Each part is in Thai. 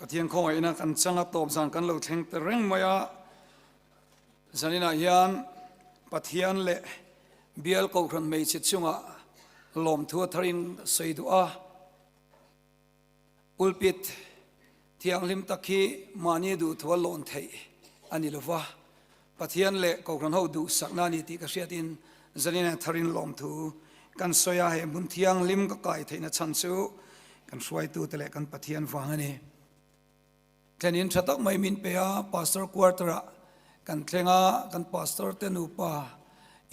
เทียนคอยนะกันจังตบสันกันเราเทงแต่เร่งมายาสันนิษฐานปะเทียนเละเบียลกูครันไม่ชิดช่วงอะลมทั่วทรินใส่ตัวอุลปิดเทียงลิมตะคีมานีดูทั่วลนไทยอันนี้ลูกว่าปะเทียนเละกูครันเขาดูสักนานีที่กษัตริย์สันนิษฐานทรินลมทั่วกันสอยให้บุญเทียงลิมก็ไกลไทยนะชันซูกันสวยตัวแต่ละกันปะเทียนฟังอันนี้แค่นี้ชัดต้องไม่มินเปียพาสเตอร์ควอเตอร์กันเทงากันพาสเตอร์เตนูปา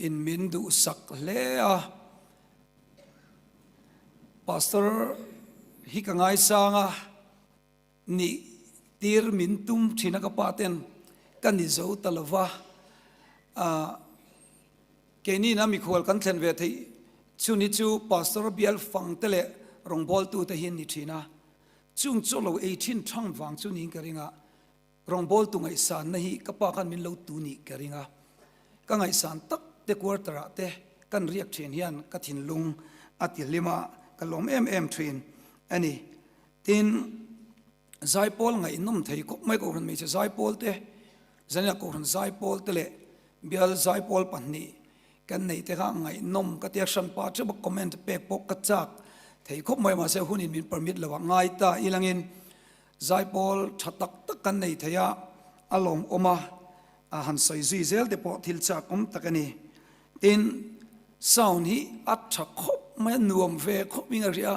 อินมินดูสักเล่พาสเตอร์ฮิกังไงสังนี่ตีร์มินตุมชินักปาเตนกันนิจาวตลวะแค่นี้นะมีคนกันเทนเวทีชูนิจูพาสเตอร์เบียลฟังเตเลรองบอลตูเตหินนิชินะจุงโจโล18ช่างฟังจุนิงกะริงะรองบอลตุงไอสานนี่กับปากันมินโลตูนี่กะริงะกังไอสานตักเตควอตระเตกันเรียกเชียนเฮียนกัทินลุงอติลิมากันลมเทรนอันนี้ทินไซปอลไงนุ่มไทยก็ไม่ก็คนไม่ใช่ไซปอลเตจันยาก็คนไซปอลเตเลเบียลไซปอลปันนี้กันในเตะไงนุ่มกัเตียชันปาจะบอกคอมเมนต์เปกปกกัจจักที่คบไม่มาเสียหุ่นมินประมิดระหว่างไงตาอีหลังอินไซปอลชัดตักตักกันในเทียอารมณ์ออกมาหันใส่ซีเซลเดปอทิลจากอมตะกันนี่ตินสาวนี้อัดชักคบไม่นวมเวคบมิงเรีย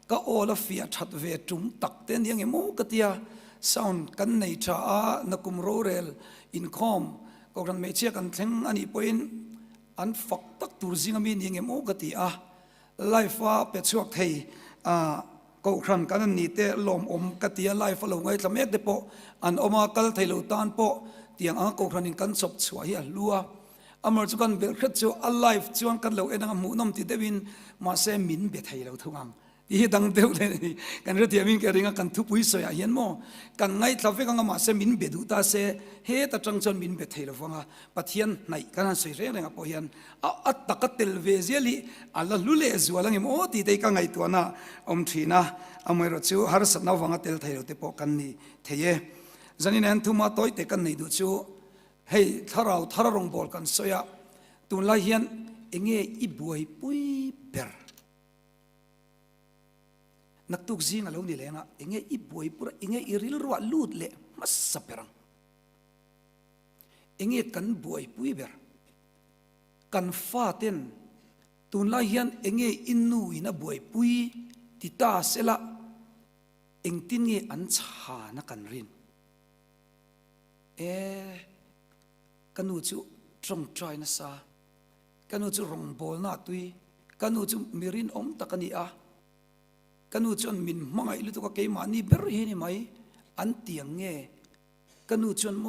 ก็โอลฟียชัดเวจุ่มตักเต้นยังไงโมกติยาสาวกันในชานักุมโรเรลอินคอมก็กันไม่เชื่อกันทั้งอันนี้เป็นอันฝักตักตูริงมินยังไงโมกติยาไลฟ์ว่าเป็นช่วงไทยก็ครั้งกันนี้เตะลมอมกติยาไลฟ์ลงไงสมัยเดปอันออกมากัลไทยลูตานปอเตียงก็ครั้งนี้กันสบสวยลัวอเมริกันเบลค์จูอัลไลฟ์ชวนกันเราเอ็นงหมูน้ำติดเดวินมาเซมินเบทไทยเราทุกังที่ดังเดียวเลยกันเรื่องที่มินกันเรื่องกันทุบวิสัยเห็นมั้งกันไงทราฟิกังมาเซมินเบดูตาเซเฮตัดจังจนมินเบทไทยเราฟังปัทยันไหนกันสวยเรื่องพอยันอัตตะกัตเตลเวเซลีอัลลลุเลสวาลังโมตีเตกังไงตัวน่ะทีน่ะอเมริกาฮาร์สันนาฟังเตลไทยเราเตปกันนี่เทียจันนี่นั่นทุมาตัวเตกันนี่ดูชูเฮ้ทารารงบอลกันสอยตุนลาเฮียนเองอีบวยปุยเบอร์นักตุกซิงอะไรนี่เลยนะเองอีบวยปุระเองอีริลรัวลูดเละมัสสเปรังเองกันบวยปุยเบอร์กันฟาเตนตุนลาเฮียนเองอินนูอินะบวยปุยติตาเสละเองตินอันชานักันรินกันนูจูตรงใจนะซากันนูจูรองบอลนาตุยกันนูจูมิรินอมตะกันนี่กันนูจูนมินมังไอลุตุกะเกมานี่เบอร์เฮนี่ไหมอันเตียงเงกันนูจูนโม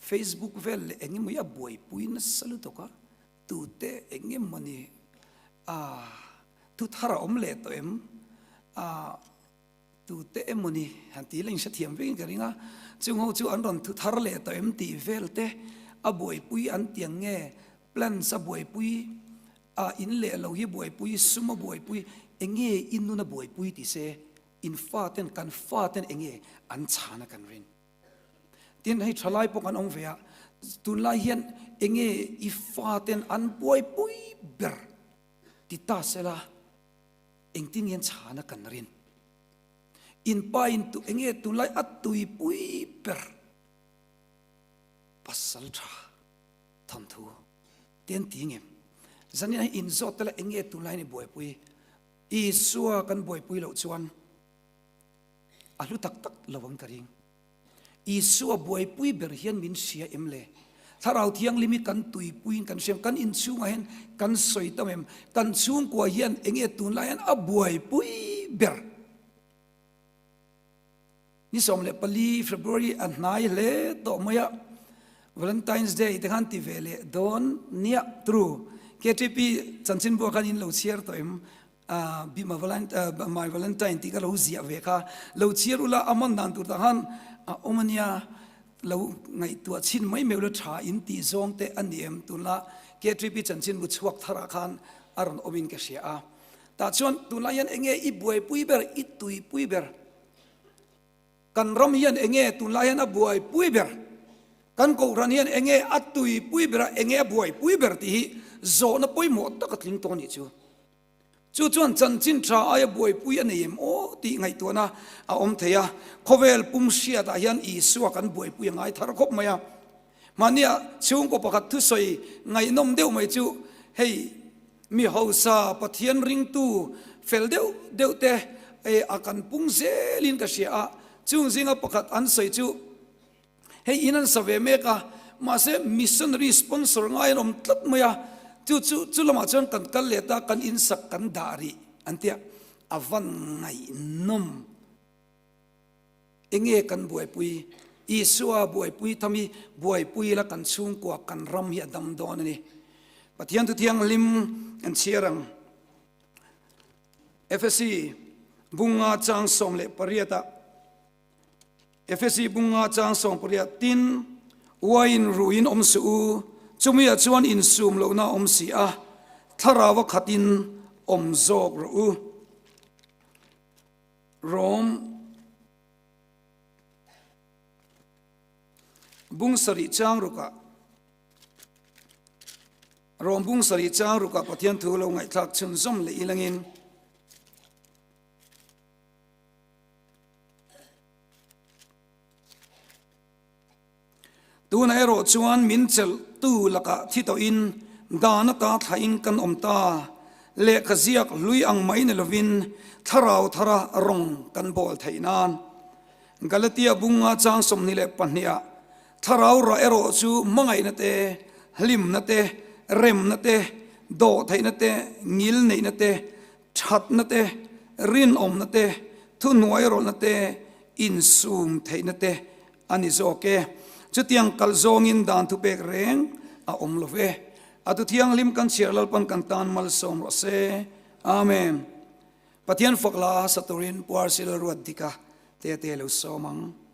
Facebook เวลเอ็งไม่ยาบวยปุยนัสลุตุกะตูเตเอ็งมันนี่ตุทาราอมเลตเอ็มตูเตเอ็มมันนี่ฮันตีเล่งเสถียรวิ่งกันริงะจึงเขาจูอันรอนทุทาร์เลตเอ็มตีเวลเตบวยปุยอันเตียงเงแปลนสบวยปุยอินเล่เราเฮียบวยปุยสุมาบวยปุยเองเงอินนูน่ะบวยปุยที่เซอินฟาเตนกันฟาเตนเองเงอันชานะกันรินที่ให้ทลายพวกกันองเวียตุนลายเฮียนเองเงอีฟาเตนอันบวยปุยเบอร์ติตาเซลาเองที่เงียนชานะกันรินอินไปอินตุเองตุนไลอัตตุยปุยเปอร์ปัสสัลทราทำทัวเตียนตีเงี้ยจันนี่อินโซตละเองตุนไลนี่บวยปุยอีสัวกันบวยปุยเหล่าชวนอาลุตักตักระวังกระดิ่งอีสัวบวยปุยเบอร์เฮียนมินเสียเอ็มเลยถ้าเราเที่ยงลิมิกันตุยปุยกันเสียงกันอินซูงเห็นกันสวยตั้มเอ็มกันซูงกว่าเฮียนเองตุนไลอันบวยปุยเบอร์นี่สมเลปลีเฟบรุยอันนายเล่ต่อมา Valentine's Day ที่ขันติเวเลโดนเนี่ยทรูเคทีพีจันทร์บัวกันอินเราเชียร์ตัวเอ็มบิมาValentine ที่ก็เราเสียเวค่ะเราเชียร์อุลาอามันนันตุตาหันอมันยาเราไงตัวชินไม่เมื่อชาอินตีซองเตอันเดียมตุลาเคทีพีจันทร์บุชวักธราคารอารอนอบินเกษียแต่ชวนตุลายันเองอีบวยปุยเบอร์อิตุยปุยเบอร์ กันฟาเตนกันฟาเตนเองอันชานะกันรินอินไปอินตุเองตุนไลอัตตุยปุยเบอร์ติตาเซลาเองที่เงียนชานะกันริน ตัว kan ram hian enge tun lai hian a buai pui ber kan ko ran hian enge atui pui ber enge buai pui ber ti zo na poi mo takatling to ni chu chuan chan chin tra ai buai pui an em o ti ngai to na a om theya khovel pum sia da hian I suwa kan buai pui ngai thar khop maya mania chung ko pakhat thu soi ngai nom deu mai chu hei mi hausa pathian ring tu fel deu te akan pung zelin ka sia chung zinga pakhat an soi chu hei inan save meka ma se missionary sponsor ngai nom tlat maya chu lama chon kan kal leta kan in sak kan dari antia avan ngai nom enge kan buai pui Isua buai pui thami buai pui la kan chung ko kan ram hi adam don ani pathian tu thiang lim an chiarang FSC bunga chang som le pariata FSC bunga chang som pariat tin wain ruin om su chumia chuan in sum lo na om si a tharawa khatin om zok ru rom bung sari chang ruka rom bung sari chang ruka pathian thu lo ngai thak chun zom le ilangin tu na ero chuan min chel tu laka thito in dana ka thain kan omta le khaziak lui ang mai ne lovin tharau thara rong kan bol thainan galatia bunga chang som ni le pahnia tharau ra ero chu mangai na te hlim na te rem na te do thai na te ngil nei na te that na te rin om na te thu nuai ro na te in sum thai na te ani zo ke chutiang kalzong in dan thu pek reng a om love atu thiang lim kan chirlal pan kan tan mal som ro se amen pathian fakla saturin puar sil ruat dika te lo somang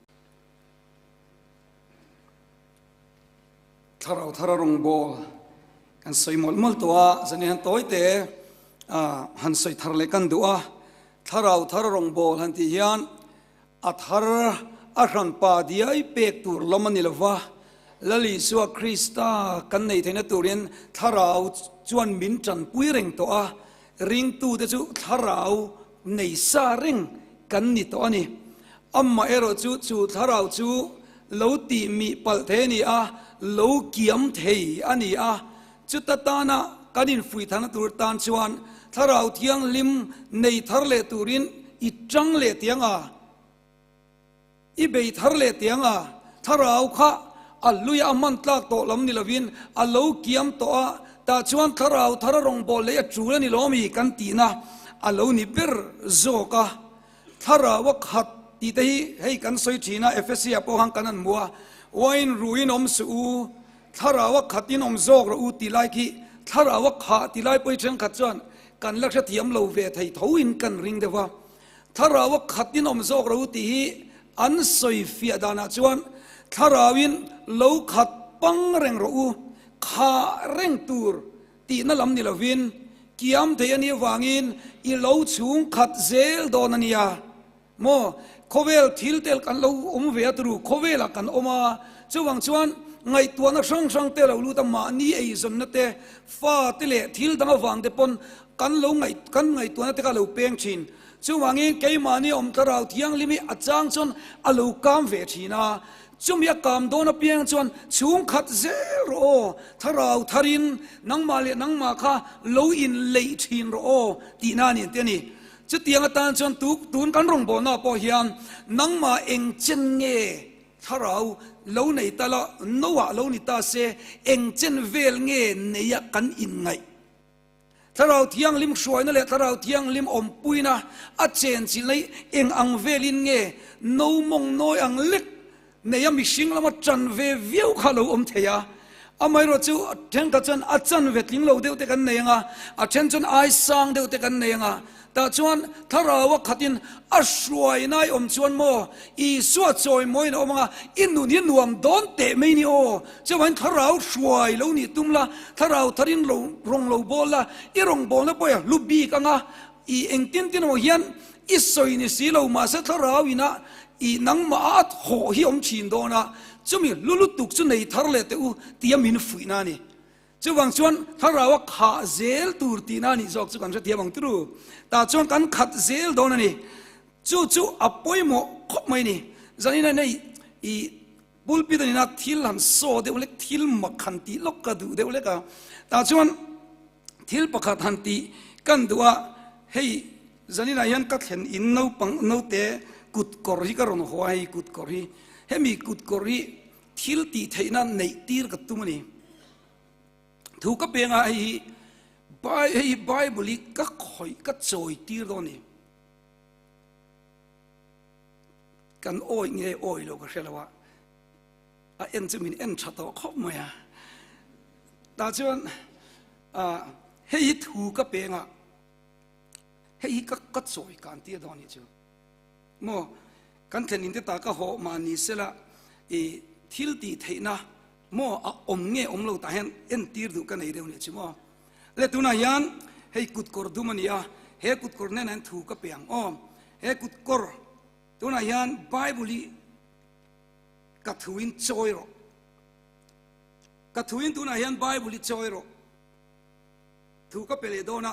thararong bol kan soi mol towa zani han toy te han soi tharle kan duwa thararong bol han ti hian athar a ran pa diai pek tur lomani lova lali suwa krista kan nei theina turin tharau chuan min chan pui reng to a ring tu te chu tharau nei sa reng kan ni to ani amma ero chu tharau chu lo ti mi pal the ni a lo kiam thei ani a chutatana kanin fui thana tur tan chuan tharau thiang lim nei tharle turin I tang le tianga I bei tharle tianga tharau kha aluya man tlak to lam ni lovin a lo kiam to a ta chuan tharau thararong bol le chula ni lomi kan tina a lo ni ber zoka tharaw khat ti te hei kan soi thina FSC apo hang kanan mua wain ruin om su tharaw khatin om zok ro ti lai ki tharaw kha ti lai poi chen khat chuan kan laksha thiam lo ve thei thoin kan ring dewa tharaw khatin om zok ro ti hi an soi fia dana chuan tharawin lo khat pang reng ro kha reng tur ti na lam ni lovin kiam the ani wangin I lo chung khat zel don ania mo khovel thil tel kan lo ve atru khovela kan oma chuwang chuan ngai tuana sang te lo lu ta ma ni ei zon na te fa te le thil dang awang te pon kan ngai tuana te ka lo peng chin chuwangin keimani om tarau thiang limi achang chon alo kam ve thina chumya kam dona piang chuan chung khat zero tharau tharin nangma le nangma kha lo in lei thin ro ti na ni te ni chu tiang atan chuan tun kan rong bo na po hiam nangma eng chen nge tharau lo nei tala nowa lo ni ta se eng chen vel nge neya kan in ngai tharau thiang lim shoi na le tharau thiang lim om puina a chen chi lei eng ang velin nge no mong noi ang lek neya mi sing lama chan ve viu khalo om theya amai ro chu theng ka chan a chan ve tling lo deu te kan neya a chen chon ai sang deu te kan neya ta chuan tharawa khatin a shruai nai om chuan mo I suwa choi moi na omanga inu ni nuam don te mai ni o chuan tharau shruai lo ni tumla tharau tharin lo rong lo bola I rong bol na poya lubi kanga I engtin tin mo hian isoi ni silo ma se tharawina i nang ma ho hi om chin do na chumi lulu tuk chu nei thar le te u tiamin fuina ni chuwang chuan tharawa kha zel tur ti na ni jok chu kan sa tiawang tru ta chuan kan khat zel do na ni chu apoi mo khop mai ni zanina nei i bulpi da ni na thil han so de ulek thil makhan ti lok ka du de ulek ka ta chuan thil pakhat han ti kan duwa hei zanina yan ka thlen in no pang no te kut kor hi ka ron hoi kut kor hi hemi kut kor hi thil ti theina nei tir ka tumani thu ka penga hei bible ka khoi ka choi tir do ni kan oi nge oi lo ka helawa a en chumin en thato khop maya ta chuan hei thu ka penga hei ka choi kan tir do ni chu mo kan thlenin te ta ka ho mani sela e thil ti theina mo a om nge om lo ta hen en tir du ka nei reu ni chu mo le tuna yan hei kut kor du mania he kut kor ne nan thu ka peang om he kut kor tuna yan bible ka thuin choi ro ka thuin tuna yan bible choi ro thu ka pele do na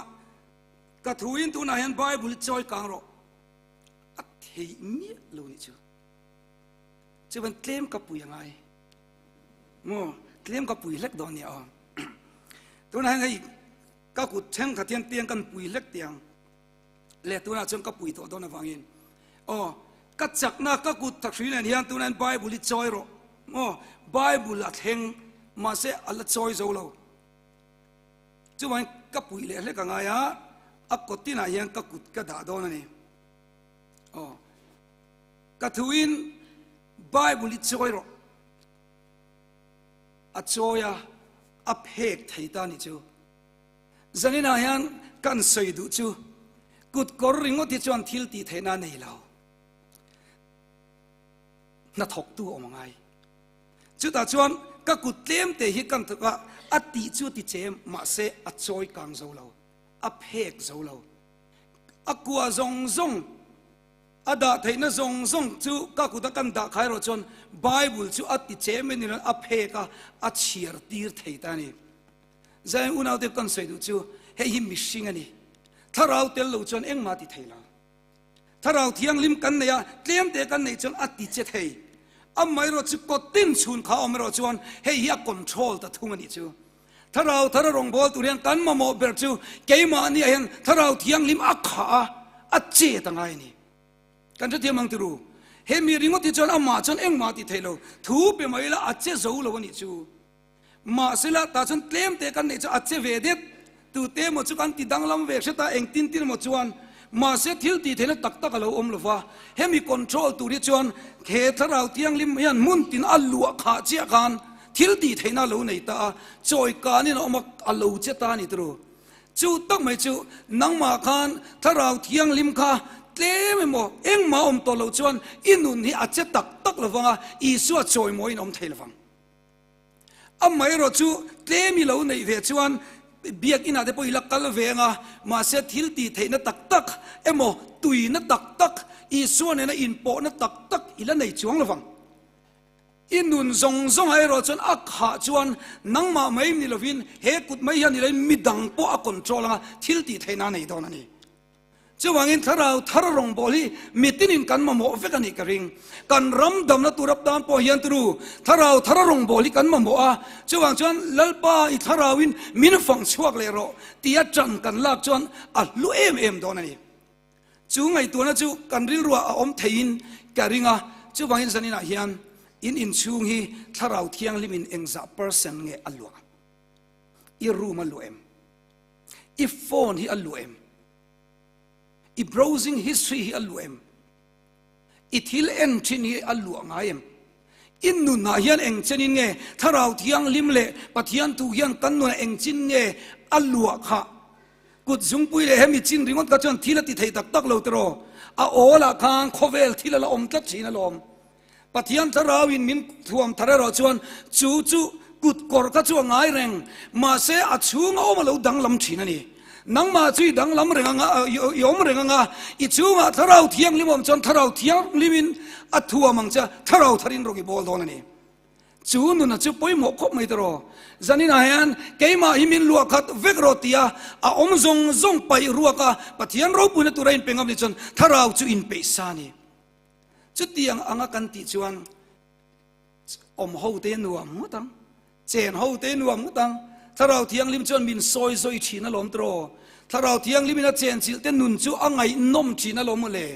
ka thuin tuna yan bible choi kang ro a thei mi lo ni chu chuan claim ka pui angai mo claim ka pui lek do ni a tuna ngai ka ku theng ka tiang tiang kan pui lek tiang le tuna chung ka pui to do na wangin o ka chak na ka ku thak thrin an hian tuna bible choi ro mo bible a theng ma se ala choi zo lo chuan ka pui le ka nga ya a kotina hian ka kut ka da do na ni o ka thuin bible choi ro a choya a phek theita ni chu zanina hian kan soi du chu kut kor ringo ti chuan thil ti theina nei lo na thok tu omangai chu ta chuan ka kut tlem te hi kan thaka a ti chu ti chem ma se a choi kang zo lo a phek zo lo a kwa zong zong ada theina zong zong chu ka ku da kan da khai ro chon bible chu ati cheme ni a pheka a chiar tir theita ni zai unau te kan sei du chu he hi mishing ani tharau tel lo chon eng ma ti theila tharau thiang lim kan neya tlem te kan nei chon ati che thei amai ro chu ko tin chun kha om ro chon he hi a control ta thung ani chu tharau thararong bol tu rian kan ma mo ber chu keima ani hen tharau thiang lim a kha a che ta ngai ni kan chu thiamang turu he mi ringo ti chon ama chon eng ma ti thailo thu pe mai la a che zo lo ni chu ma sila ta chon tlem te kan nei chu a che ve det tu te mo chu kan ti dang lam ve se ta eng tin tin mo chuan ma se thil ti thena tak tak lo om lova hemi control tu ri chuan khe tharau tiang lim hian mun tin alu kha chia kan thil ti thena lo nei ta choi kanin omak alo che ta ni tru chu tak mai chu nangma khan tharau thiang lim kha tlem mo eng ma om to lo chuan inun hi a che tak tak lova isu a choi mo in om thei lawang amai ro chu tlemi lo nei ve chuan biak ina de poi lakal venga ma se thil ti theina tak tak emo tui na tak tak i suan na in po na tak tak ila nei chuang lawang inun zong zong ai ro chon akha chuan nangma mai ni lovin he kut mai han ni le midang po a control nga thil ti theina nei don ani chuwangin tharau thararong boli mitinin kan ma mo vekani ka ring kan ram dam na turap dam po hian turu tharau thararong boli kan ma mo a chuwang chuan lalpa I tharawin min fang chuak le ro tia chan kan lak chuan a lu em don ani chu ngai tu na chu kan ril ruwa a om thein ka ringa chuwangin zanina hian in chung hi tharau thiang limin engza person nge alwa I room aluem I phone hi aluem I browsing history hi aluem I thil en thin hi aluang ayem in nu na hian eng chenin nge tharau thiang lim le pathian tu hian kan nu eng chin nge alua kha kut zung pui le hemi chin ringot ka chon thila ti thei tak tak lo tro a ola khang khovel thila la om tlat china lom pathian tharawin min thuam thararo chuan chu kut kor ka chu ngai reng ma se a chunga om lo dang lam thina ni นังมาจุยดังลำเริงยอมเริงอีจูงถ้าเราเที่ยงลิมจนถ้าเราเที่ยงลิมินอัทัวมังจะถ้าเราทารินโรกิบอลโดนนี่จูนุนจูปอยหมกคบไม่ตรอจันนี่นะฮันเกยมาหิมินลัวขัดเวกโรตียอาอมซงไปรัวกะปะเทียนเราปุณตุเรนเป็นกำนิจนถ้าเราจูอินเปซานี่จุดเตียงอังกันติจวนอมหูเตนัวมุตังเจนหูเตนัวมุตังถ้าเราเที่ยงลิมจนมินซอยชีนลมตรอถ้าเราเที่ยงลิมินเจนจิลเตนุนจูอังไงนมชีนลมเลย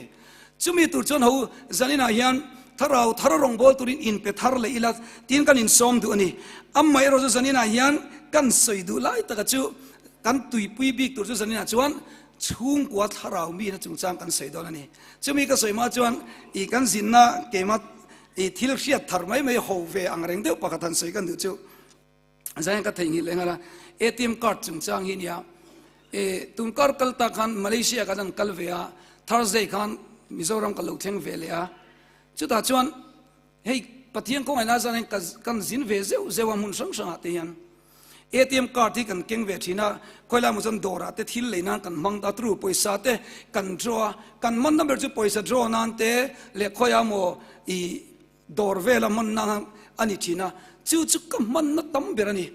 จูมีตุจนหูจันนี่นะฮันถ้าเรารองบอลตุรินอินเปทาร์เลยอีลัดทีนกันอินซอมดูนี่ไม่รู้จันนี่นะยันกันสวยดูไล่แต่ก็จูกันตุยปุยบิกตัวจันนี่นะจวนชุ่งกว่าถ้าเรามีนะจุงจางกันสวยดูนั่นนี่จูมีก็สวยมาจวนอีกันสินนะเกมาอีทิลเชียทาร์ไม่หัวเวอังเร่งเดียวปากกันสวยกันดูจูจันนี่ก็ทิ้งอีเลยนะATM cardจุงจางหินยาตุนการ์กัลตาขันมาเลเซียกันกัลเวียThursdayขันมิโซรัมกัลลุกเทงเวลียจุดอาจวนเฮ้ยปะเทียงคงไอ้น่าจะเนี่ยกันสินเวเซวเซวามุนสังสังอาเตียนATM cardที่กันเก่งเวทีน่ะคอยละมุจนดอระเตทิลเลยนั่นกันมังตาตรูปอยสาเตกันdrawกันมันนั่นเป็นจุดปอยสา draw นั่นเตเล็กคอยอาโมอีดอร์เวลมันนั่งอันนี้ทีน่ะจุดก็มันนั่นตั้มเบรนี่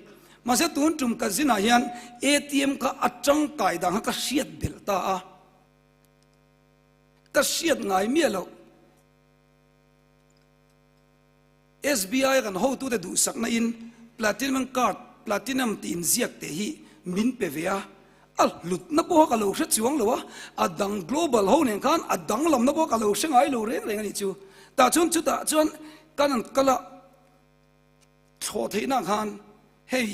มาเสตุนจุ่มกันสินะยัน ATM ก็อัดจังไก่ดังก็เสียดเบลตาก็เสียดไงเมียเราSBI กันhow to do sak na in platinum card platinum tin ziak te hi min pe vea al lut na bo ka lo hre chuang lo wa adang global ho nen kan adang lam na bo ka lo sengai lo re reng ani chu ta chun chu ta chun kan kala tho the na khan hey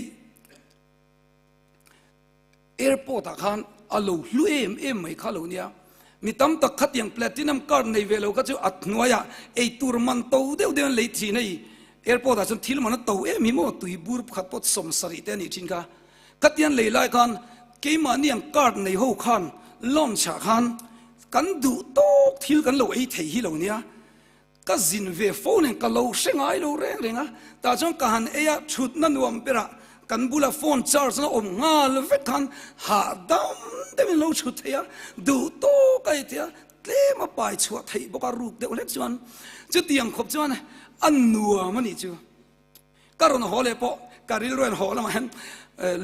airport a khan alo lu em mai kha lo nia mi tam tak khat yang platinum card nei velo ka chu at nuaya ei turman to deu deu lei thi nei airport a chun thil man to mi mo tui bur khat pot som sari te ni thin ka katian lei lai khan ke ma niang card nei ho khan lom cha khan kan du to thil kan lo ei thei hi lo nia ka zin ve phone ka lo sengai lo reng renga ta chon ka han eya thut na nuam pera kan bula phone charge na om ngal ve khan ha dam de min lo chut ya du to kai tia tle ma pai chua thei boka rup de ole chuan chu tiang khop chuan an nuwa mani chu karon hole po karil ren hola ma han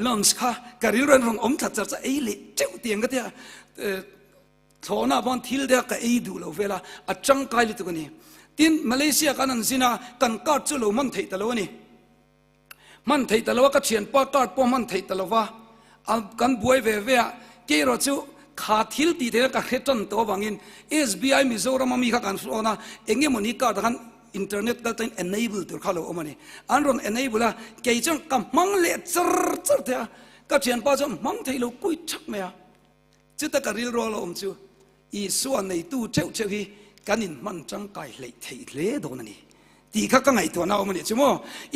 lunch kha karil ren rong om that cha ei le cheu tiang ka tia thona bon thil de ka ei du lo vela a chang kai li tu ni tin Malaysia kan an sina kan ka chu lo man thei ta lo ni man thei ta lo ka thian pa ka po man thei ta lo wa kan buai ve ve ke ro chu kha thil ti de ka kheton to bangin SBI Mizoram mi kha kan sona enge moni ka dan internet ka tan enable tur khalo omani anron enable a ke chang kam mang le char char thea ka thian pa chang mang thei lo kui thak me a chu ta ka ril ro lo om chu I suan nei tu cheu cheu hi kanin man chang kai le thei le do na ni ti kha ka ngai to na omani chu mo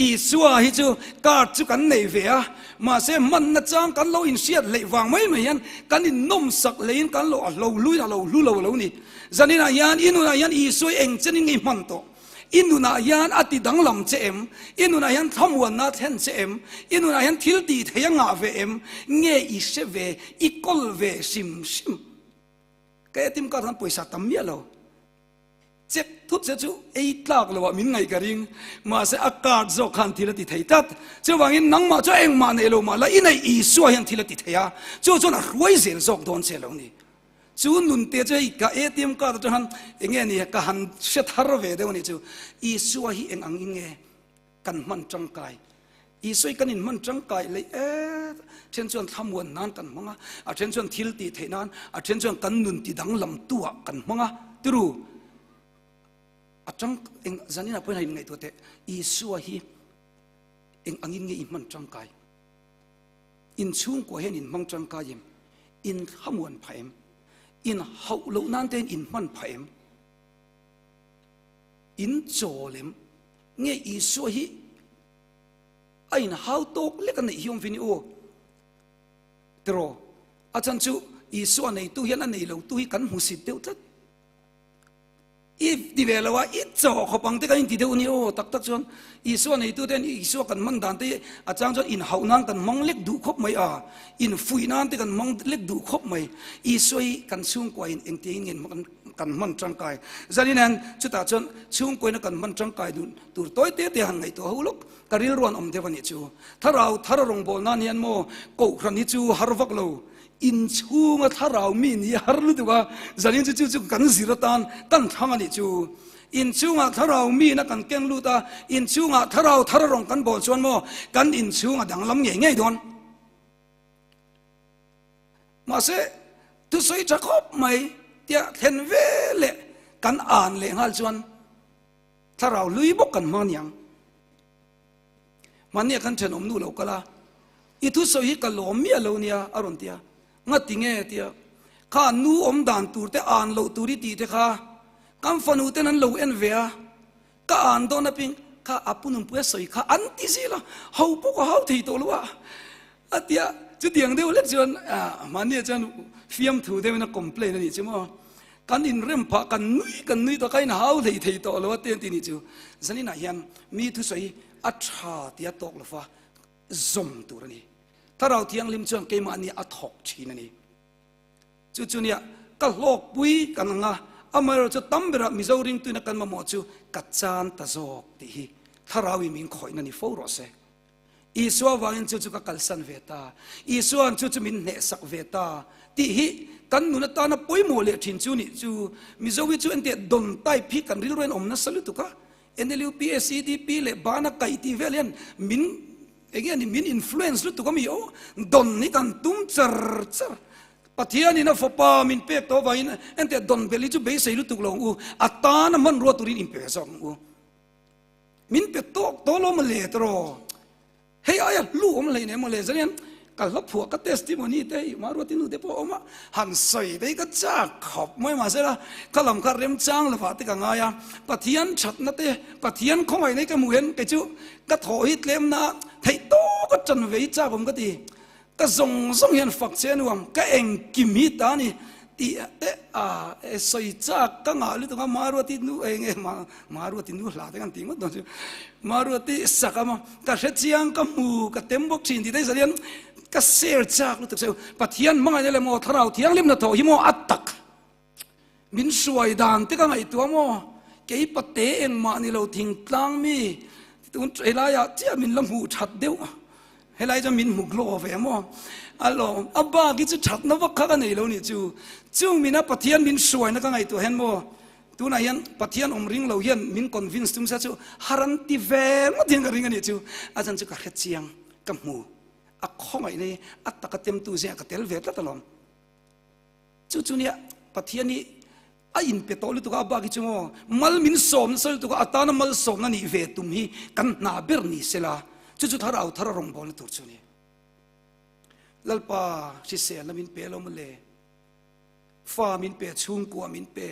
I suwa hi chu ka chu kan nei ve a ma se man na chang kan lo in siat le wang mai mai yan kanin nom sak lein kan lo lo lui na lo lu lo ni zanina yan inu na yan I soi eng chen ngi man to inu na yan ati dang lam che em inu na yan thamwan na then che em inu na yan thil ti thaya nga ve em nge I se ve I kol ve sim ka tim ka than poisa tam ya lo chek thut se chu ei tlak lo min ngai ka ring ma se akar zo khan thila ti thei tat chu wangin nang ma cho eng ma ne lo ma la inai I suwa yan thila ti theya chu na ruai zel zok don che lo ni chu nun te chei ka ATM ka to han enge ni ka han se thar ve de ni chu I suwa hi eng ang inge kan man chang kai I soi kanin man chang kai le chen chuan thamwan nan kan manga a chen chuan thil ti theinan a chen chuan kan nun ti dang lam tua kan manga tiru a chang eng zanina point hai ngai to te I suwa hi eng angin nge I man chang kai in chung ko hen in mang chang kai in hamwan phaim in hau lo nan ten in man phaim in cholem nge I suwa hi ain how tok le kan nei hiom vini o tro achan chu I suwa nei tu hian an nei lo tu hi kan mu sit deu tat if di vela wa it zo khopang te kan ti de uni o tak tak chon isu nei tu den isu kan man dan te achang chon in haunang kan mong lek du khop mai a in fui nan te kan mong lek du khop mai isoi kan chung ko in eng te in kan man chang kai zalinan chuta chon chung ko na kan man chang kai dun tur toy te te han ngai to huluk karil ron om devani chu tharau thararong bol nan hian mo ko khran ni chu harvak lo in chunga tharau mi ni harlu tuwa zalin chu kan ziratan kan thangani chu in chunga tharau mi na kan keng lu ta in chunga thararong kan bol chuan mo kan in chunga danglam nge nge don ma se tu soi chakop mai tia then vele kan an le ngal chuan tharau lui bok kan maniang mania kan chen om nu lo kala I tu soi ka lom mi alo nia aron tia ngatinge tia kha nu om dan tur te an lo turi ti te kha kam fanu te nan lo en vea ka an do na ping kha apunum pu soi kha anti sila hau po ko hau thei to lwa atia chu diang de le chuan mania chan fiam thu de na complain ni chimo kan in rem pha kan nui to kai na hau thei to lo ten ti ni chu zani na hian mi tu soi a tha tia tok lo fa zom tur ni tarau thiang lim chuan ke ma ni a thok chin ani chu nia ka lok pui kan nga amaro chu tambera mizoring tu na kan ma mo chu ka chan ta zok ti hi tharawi min khoi na ni fo ro se iswa wangin chu ka kalsan veta iswan chu min ne sak veta ti hi kan nu na ta na poi mo le thin chu ni chu mizowi chu ente don tai phi kan ril ren om na salu tu ka NLU PSCDP le bana kai ti velen min again min influence lu tu ka mi o don ni kan tum char pathian ina fopa min pe to vain ente don beli chu be sei lu tu lo u atana man ro turin in pe song u min pe to lo ma le tro hey aya lu om le ne mo le zanian ka lop phu ka testimony te ma ro tin de po oma han sei be ka cha khop moi ma se la ka lam ka rem chang la fa te ka nga ya pathian chat na te pathian khong ai nei ka mu hen ke chu ka tho hit lem na thei to ka chan ve cha bom ka ti ka zong hian fak chen wam ka eng kim hi ta ni ti te soi cha ka nga lu to ka ma ro ti nu eng ma ro ti nu la te kan ti ngo don ma ro ti sakama ka he chiang ka mu ka tembok chin ti dei zalian ka ser chak lu tak se pathian mangai le mo tharau thiang lim na tho hi mo atak min suai dan te ka ngai tu mo ke pate eng ma ni lo thing tlang mi tun ela ya chia min lam hu that deu helai ja min muk lo ve mo alo abba gi chu that na wak kha nei lo ni chu chung mina pathian min suai na ka ngai tu hen mo tu na hian pathian om ring lo hian min convince tum sa chu haran ti ve mo ding ka ring ani chu ajan chu ka khet chiang ka mu a khong ai nei ataka tem tu se ka tel ve ta talom chu nia pathian ni a in pe to lu tu ka ba gi chu mo mal min som sel tu ka atana mal som na ni ve tum hi kan na ber ni sela chu thararong bol tur chu ni lalpa si se na min pe lo mo le fa min pe chung ko min pe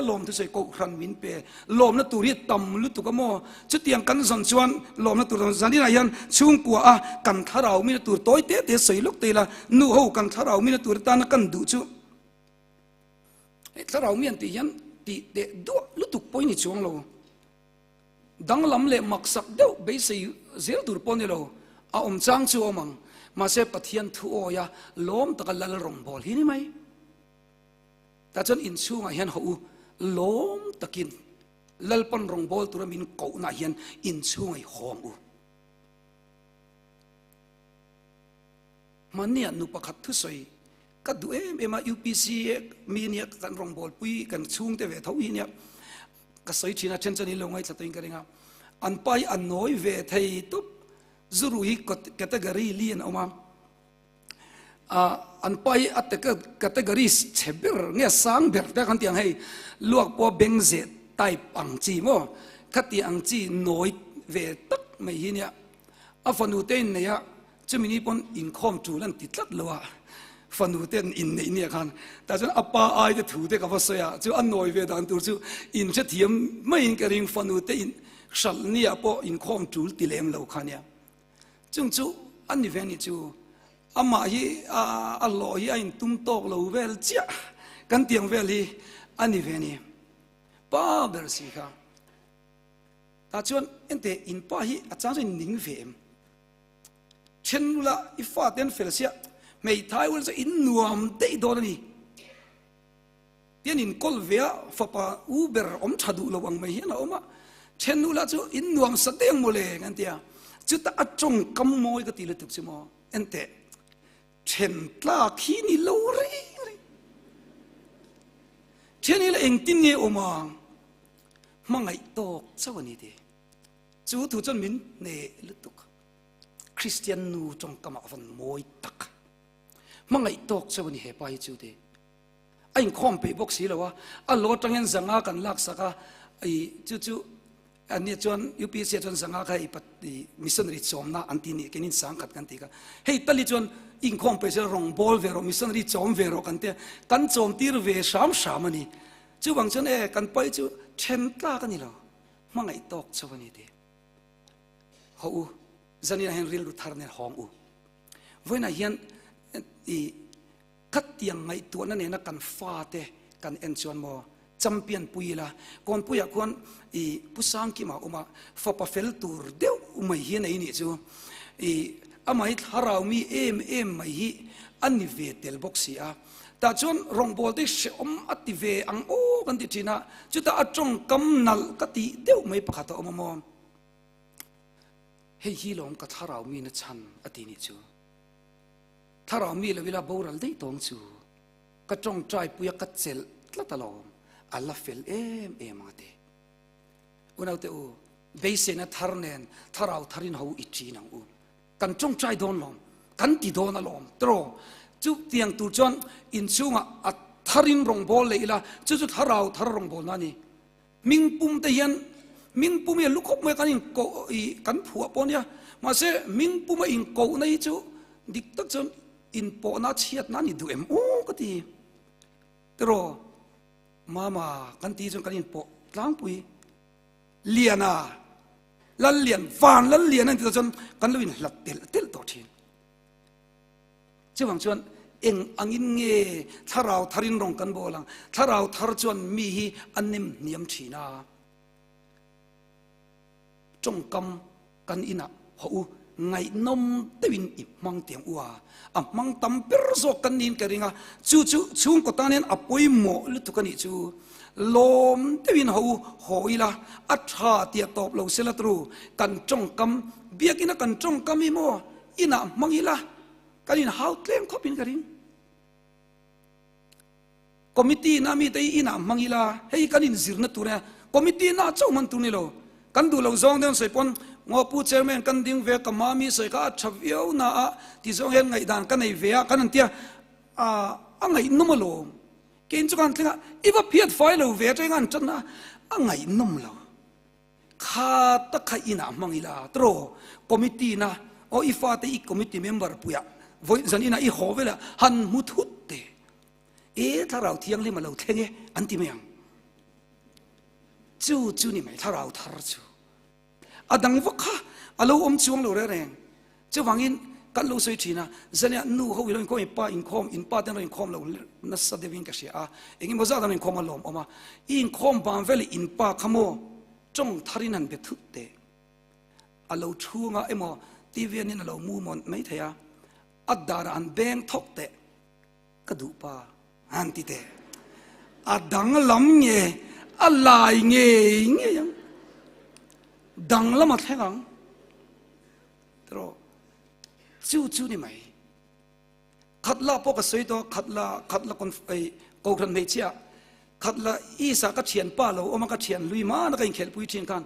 lom tu sei ko ran min pe lom na turi tam lu tu ka mo chu tiang kan zon chuan lom na tur zani na yan chung ko a kan tharau mi na tur toy te sei lok te la nu ho kan tharau mi na tur ta na kan du chu tharau mi an ti yan ti de do lu tu poi ni chuang lo dang lam le maksak deu be sei zel tur pon lo a om chang chu omang ma se pathian thu o ya lom ta lal rong bol hi ni mai ta chon in chu nga hian ho lom takin lalpan rong bol tur min ko na hian in chu ngai hom u mania nu pakhat thu soi ka du ema UPC mi ni kan rong bol pui kan chung te ve tho hi nia ka soi thina chen chani longai chatoi ka ringa an pai an noi ve thei tu zuru hi category lian oma an pai at categories cheber nge sang ber ta kan tiang hei luak po bengze type ang chi mo khati ang chi noi ve tak mai hi nia afanu te ne ya chumini pon in khom tu lan titlat lowa fanu ten in nei nia khan ta chen apa ai te thu te ka va soya chu an noi ve dan tur chu in che thiam mai in ka ring fanu te in shal nia po in khom tul ti lem lo khania chung chu an ni ve ni chu ama hi a lo hi in tum tok lo vel chia kan tiang vel hi an ni ve ni ป้าเบอร์สีค่ะตาชวนเอ็นเตอินป้าฮีอาจารย์จะนิ่งเฟมเช่นละอีฟ้าเต้นเฟลเซียไม่ท้ายวันจะอินนัวมเตะโดนนี่เตียนอินกอลเวียฟ้าป้าอูเบอร์อมชัดูระวังไม่เห็นเอามาเช่นละจูอินนัวมสเตียงโมเลกันเตียจุดตาจงกำมวยก็ตีเลยตุกชิมอเอ็นเตเช่นลาขีนี่ลูรีเช่นนี้ละเองตินเงออมามังไงตกสวรรค์นี่เดจูถูจนมินเนลุตุกคริสเตียนนูจงกำมาฟันมวยตักมังไงตกสวรรค์นี่เหไปจูเดไอ้ข้อมไปบอกสิแล้วว่าอัลโหลจังเงินสังอากันลักษณะไอ้จูอันนี้จวนยูพีเสียจวนสังอาใครปัตติมิสซันริจอมนะอันที่นี่แค่นี้สังกัดกันตีกันเฮ้ยตลิจวนอิงข้อมไปเสียรองบอลเวโรมิสซันริจอมเวโรกันเตะกันโจมตีรเวสามมันนี่จูบางชนกันไปจูเช่นตากันนี่แล้วมังไงตกสวรรค์นี่เดเขาจันนี่เห็นรีลดูทาร์เนห้องวันนั้นเห็นอีคัดยังไงตัวนั้นเนี่ยนักกันฟาเตกันเอ็นชวนโมจำเป็นปุยละก่อนปุยก่อนอีผู้สร้างกิมาอุมาฟ้าปะเฟลตูร์เดียวไม่เห็นไอ้นี่จูอีอามาฮิตฮารามีเอ็มไม่ฮิอันนี้เวทเดลบ็อกซี่อ่ะแต่จนรองบอลได้เชื่อมอัติเวอังโอกันติจีน่ะจุดแต่จงกำนัลกติเดียวไม่ประกาศออกมามองเฮ้ยฮิลอมกับฮารามีนัชันอัตินี่จูฮารามีละเวลาบอรัลได้ตองจูกระจงใจปุยกัดเซลละตลอดอัลลาเฟลเอ็มมาเตอุณเอาเตอเบสเซนทาร์เนนทาราทารินหูอิจีนังอุกันจงใจโดนลมกันติโดนลมตรอจุดเตียงตูจอนอินซูงะทารินรองบอลเลยละจุดทาราวทารรองบอลนั่นนี่มิงปุ่มเตียนมิงปุ่มยังลุกขึ้นมากันอินโกกันผัวปนเนี่ยมาเสมิงปุ่มอินโกในจุดดิกตักจนอินปอนาเชียดนั่นนี่ดูโอ้ก็ดีตรอมากันตีจนกันอินปอล้างปุยเลียนาลันเลียนฟานลันเลียนนั่นตีจนกันลุยหลัดเตลต่อทีเจ้าหวังชวนเอ็งอังอินเงถ้าเราทารินรองกันโบลังถ้าเราทารชวนมีฮีอันนิมเนียมชีนาจงกำกันอินะหูไงนมเตวินอิมังเตียงอัวมังตั้มเปรโซกันนินกระริงชูงกตานีนอปุยโมลุตุกันอิจูลมเตวินหูหอยละอัชาเตียตอบเราเสลตรูกันจงกำเบียกินะกันจงกำมิโมอินะมังอิละกันอินฮาวเตลมขบินกระริงคอมมิตี้นามีแต่อินะมังอิละเฮ้ยกันอินซิร์นตัวเนี่ยคอมมิตี้น่าเจ้ามันตัวนี้โลกันดูเราจงเดินใส่ปนงอผู้เจ้าแม่กันดิ้งเวกมามีใส่ก็ชับเยวน่ะที่จงเห็นไงด่านกันไอเวียกันนั่นเตี้ยไงนุ่มโลเกณฑ์จุกันที่ละอีว่าเพียรไฟเราเวียใจกันจันนะไงนุ่มโลข้าตะไคอินะมังอิละตรอคอมมิตี้นะโออีฟ้าแต่อีคอมมิตี้เมมเบอร์ปุยะวันนี้นะอีหัวเวลาหันมุทุตเตถ้าเราเที่ยงเลยมาเราเที่ยงอันที่ไม่ยังจู่นี่ไม่ถ้าเราทาร์จู่ดังวักค่ะเราอมช่วงเราเร่งจะฟังอินกันเราสวยทีนะจะเนี่ยนู่เขาวิลล์ก็อินป้าอินคอมอินป้าแต่เราอินคอมเรานัสเดวินกันเสียเองมันจะต้องอินคอมมาลมออกมาอินคอมบางเวลอินป้าขโมจงทารินันเบทุเตเราช่วงไอ้หมอทีวีนี่เรามูมันไม่เทียดารันแบงทอกเตกระดูป้าอันที่เตดังล้ำเงี้ยอะไรเงี้ยยังดังละมาแท้งังตรอจู่นี่ไหมขัดละพวกสวยตัวขัดละคนไอ้กูรันไม่เชี่ยขัดละอีสาก็เฉียนป้าเราเอามาก็เฉียนลุยมาแล้วก็ยังเขียนปุยเฉียนกัน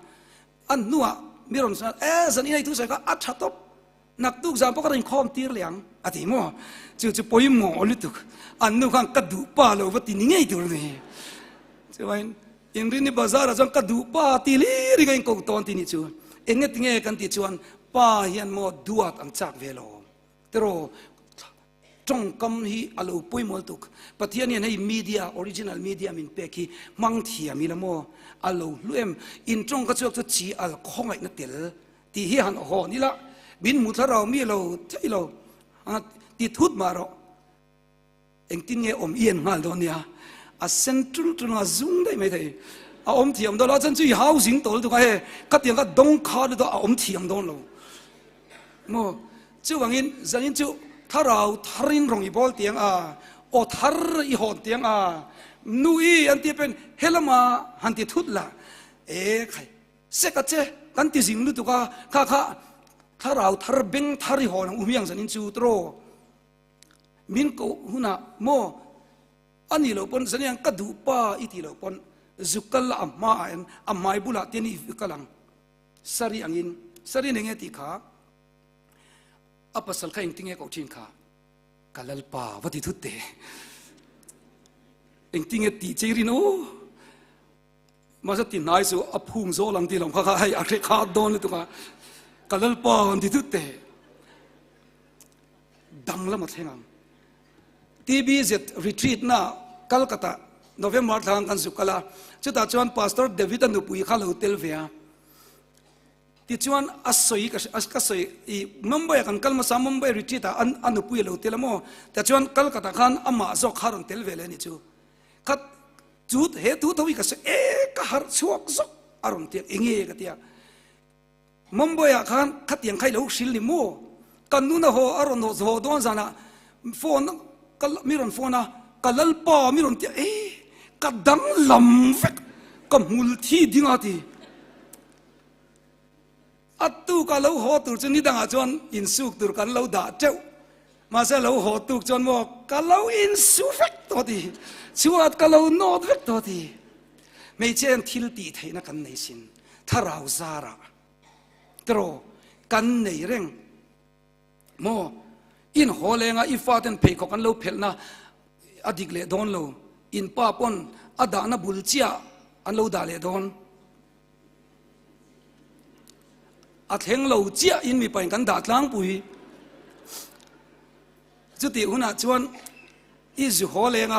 อันนัวมีรอนสันสันนี้ไอ้ทุกสิ่งก็อัดชัดตบนักตุกจามพวกเรายังคอมตีเลี้ยงอธิโมจู่ปุยโมลุตุกอันนู้นกันกระดูป้าเราว่าตีนี่ไงตัวนี้จะว่าอินรินิบาซาร์จังกระดูป้าตีลีริกันกูตอนที่นี่จูเอ็งเงี้ยกันที่ชวนป้าเฮียนโมดูอัดอันจักเวลอแต่เราจงกำฮีอาลูปุยมอลตุกปะเทียนเนี่ยในมีเดียออริจินัลมีเดียมินเปกีมังเทียมีละโมอาลูลุเอ็มอินจงก็จะจะชี้อัลคงไอ้นัดเตลที่เฮียนโอ้โหนี่ละบินมุทเรามีเราใช่เราที่ทุดมาเราเอ็งที่เนี่ยอมเอียนมาโดนเนี่ยเซนทรัลตรงอาซุงได้ไหมเถอะ อมเทียมโดนแล้วฉันช่วยหาสิ่งตัวตัวเฮ้ก็เตียงก็ดงขาดตัวอมเทียมโดนเราโม่จู่ว่างินฉันจู่ถ้าเราทารินรองอีบอลเตียงโอทาร์อีหอนเตียงนุยอันที่เป็นเฮลมาหันที่ทุดละใครเสกเจกันที่สิ่งนู้ตัวข้าถ้าเราทาร์เบงทาริหอนอุ้มยังฉันจู่โตรมินก็หุ่นโม่อันนี้เราปนสัญญาณกระดูป้าอีที่เราปนจุกละอัมมาบุละเทียนี่ฟิกลังสารีอังอินสารีเนี่ยที่ข้าอัปสัลข้าอิงติงเอกอชินข้ากะลลป้าวัดที่ทุดเตอิงติงเอตีเจริโนมาสักที่นายสูอับพุงโซลังที่เราข้าให้อาเคขาดโดนตัวกะลลป้าวันที่ทุดเตดังละมาเท่งทีบีเซตรีทรีตน่ะกัลกัตตาโนเวมบอร์ทางกันสุกละจุดที่จวนพาสตอร์เดวิดนุปุยข้าเราเทลเวียที่จวนอัศยกัศยอีมุมไบกันกัลมาสามมุมไบรีทรีตอันนุปุยเราเทลโมแต่จวนกัลกัตตาขันอามาจอกฮารันเทลเวเลนี่จูคัดจุดเหตุทวีกัศกฮาร์ชวกจอกอารมณ์เตียงเงี้ยกันเตียมุมไบขันขัดยังใครเราชิลลิโมกันนู้นหัวอารมณ์หัวโดนจานะโฟนกัลมิรอนโฟนะกัลลป้ามิรอนเตียกัดดังลำเฟกกับมุลที่ดิ้งอาทีอัตตุกัลเราหัวตุจนนี่ดังอาจวนอินสุกตุกันเราด่าเจ้ามาเสเราหัวตุจนว่ากัลเราอินสุเฟกตัวทีชวดกัลเราโนดเฟกตัวทีไม่เช่นทิลตีเทนักันในสินถ้าเราซาระตรกันในเร่งโมอินหัวเลงอีฟ้าเต็นเพย์กันเราเพลนะอดีกเลดอนเราอินป้าปนอดานะบุลเชียอันเราด่าเลดอนอัดเฮงเราเจียอินมีไปกันด่าล้างปุยจุดที่หัวหน้าชวนอีจุหัวเลง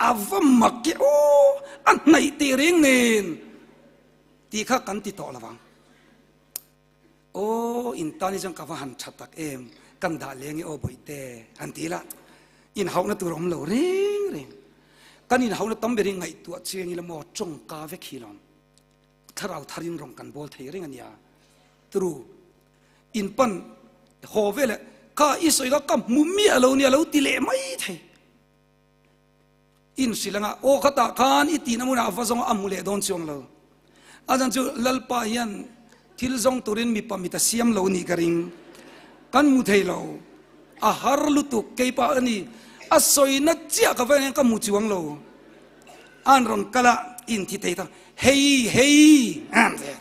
อาวัมมักเกโออันไหนตีเริงเงินตีข้ากันติดต่อระวังโอ้อินตานี่จังกับว่าหันชัดตักเอ็มกันด่าเลงโอ้บ่อยเตหันทีละอินเขาน่ะตัวรอมเราเร่งกันอินเขาน่ะตั้มเบริงไงตัวเชียงอิละโมจงกาเวกิลอนถ้าเราทารินรองกันบอลเทเร่งอันยาตรูอินปันโฮเวลข้าอิสอยก็มุมมีอะไรเนี่ยเราติเลไม่เทอินสิลังโอ้ข้าตาคานอิตีนมุนาฟาซงอามุเลดอนช่วงเราอาจารย์จูลลปายันทิลซงตุรินมีปามิตาเซียมเรานี่กริงกันมุเทเราอาหารลุตุกเกยปาอันนี้อาศัยนัดเจ้ากับแฟนก็มุจวงเราอันรอนกะละอินที่เตต้าเฮ้ยอันเดีย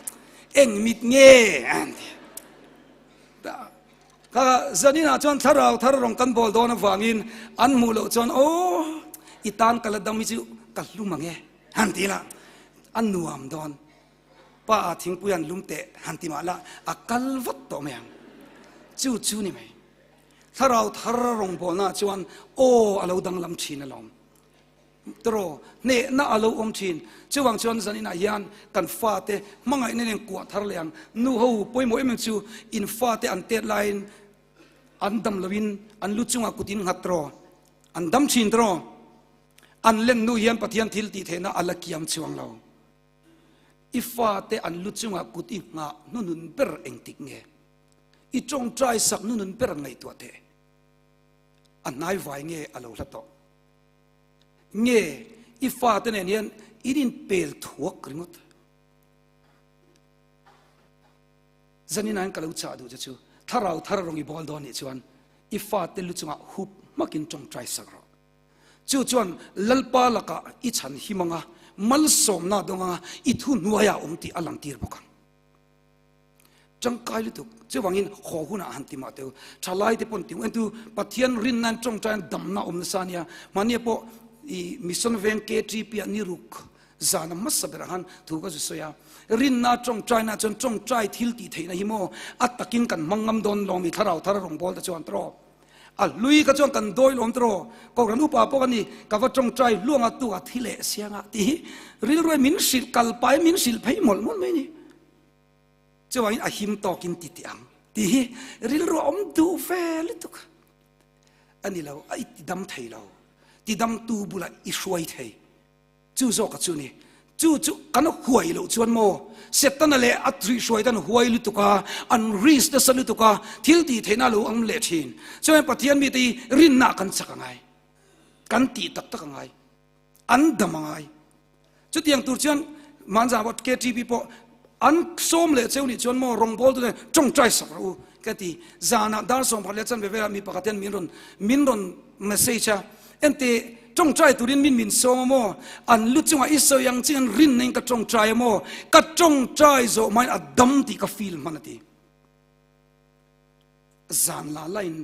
เอ็งมิดเงี้ยอันเดียก็จะนี่นะจนถ้าเรารองกันบอลโดนฟังอินอันมูลจนโอ้อีตานกะละดำมิจูกะลุมังเงี้ยอันที่ละอันนัวมโดนป้าทิ้งปุยันลุมเตะอันที่มาละอักลวัดโตเมียงจูนี่ไหมถ้าเรารองบอลนะจวนโอ้เราดังลำชินลมตรอเนี่ยน่าเราอมชินจวนจวนสันนินายันกันฟาเตมังไงเนี่ยกวาดทารเลียงนู่หูป่วยมวยมันจูอินฟาเตอันเตไลน์อันดำลวินอันลุจุงอากุตินหัตรออันดำชินตรออันเล่นนู่ยันปฏิยันทิลติเทนะอัลกิยามจวงเราอิฟาเตอันลุจุงอากุติงะนู่นเปรเองติกเงอีจงใจสักนู่นเปรไงตัวเตอันนายไว้เงอเราละต่อเงอีฟ้าตัวเนี่ยอีดินเปลทั่วกริงดจันนี่นั่นก็เราชาดูจะชูถ้าเราลงอีบอลโดนนี่ชวนอีฟ้าเตลุจงะหุบมากินจงใจสักเราชวนลลปาลักะอีฉันหิมังะมัลสมนาดงะอีทุนนัวยาตีอลังตีร์บุกันจังกายลิตุเจ้าวังอินขอหุ่นอาหารติมาเตวชาลายที่ปนติวเอ็นตูปะเทียนรินนันจงใจดำนานสานียมันเนี่ยพออีมิสันเวนเกตรีปียนิรุกจานามัสเบรหันถูกก็สุดยารินนาจงใจนาจงใจทิลตีเทนะฮิโมอัตตะกินกันมังงำโดนลองมีทาราลงบอลตะจวนตรอลุยก็จงกันโดยลมตรอก็รันอุปาปกันนี่ก็ว่าจงใจล่วงตัวทิเลเสียงตีริลรวยมินสิลกัลไปมินสิลไปหมดไม่นี่เจ้าว่าอินอาหิมตอกินติดอังตีริลรวมดูเฟลิตุกอันนี้เราไอ้ติดดำไทยเราติดดำตูบุละอิช่วยไทยจู่โจกับจู่นี่ chu kan huai lo chuan mo setan le atri shoi tan huai lu tuka an ris da salu tuka thil ti thena lo ang le thin choi pathian mi ti rin na kan chakangai kan ti tak tak ngai an damangai chu tiang tur chuan manja wat KTV po an som le cheu ni chuan mo rong bol tu chong trai sak ru ka ti zana dar som phale chan ve mi pakaten min ron message ente trong trai turin min so mo an lu chunga iso yang chin rin ning ka trong trai mo ka trong trai zo mai adam ti ka feel manati zan la lain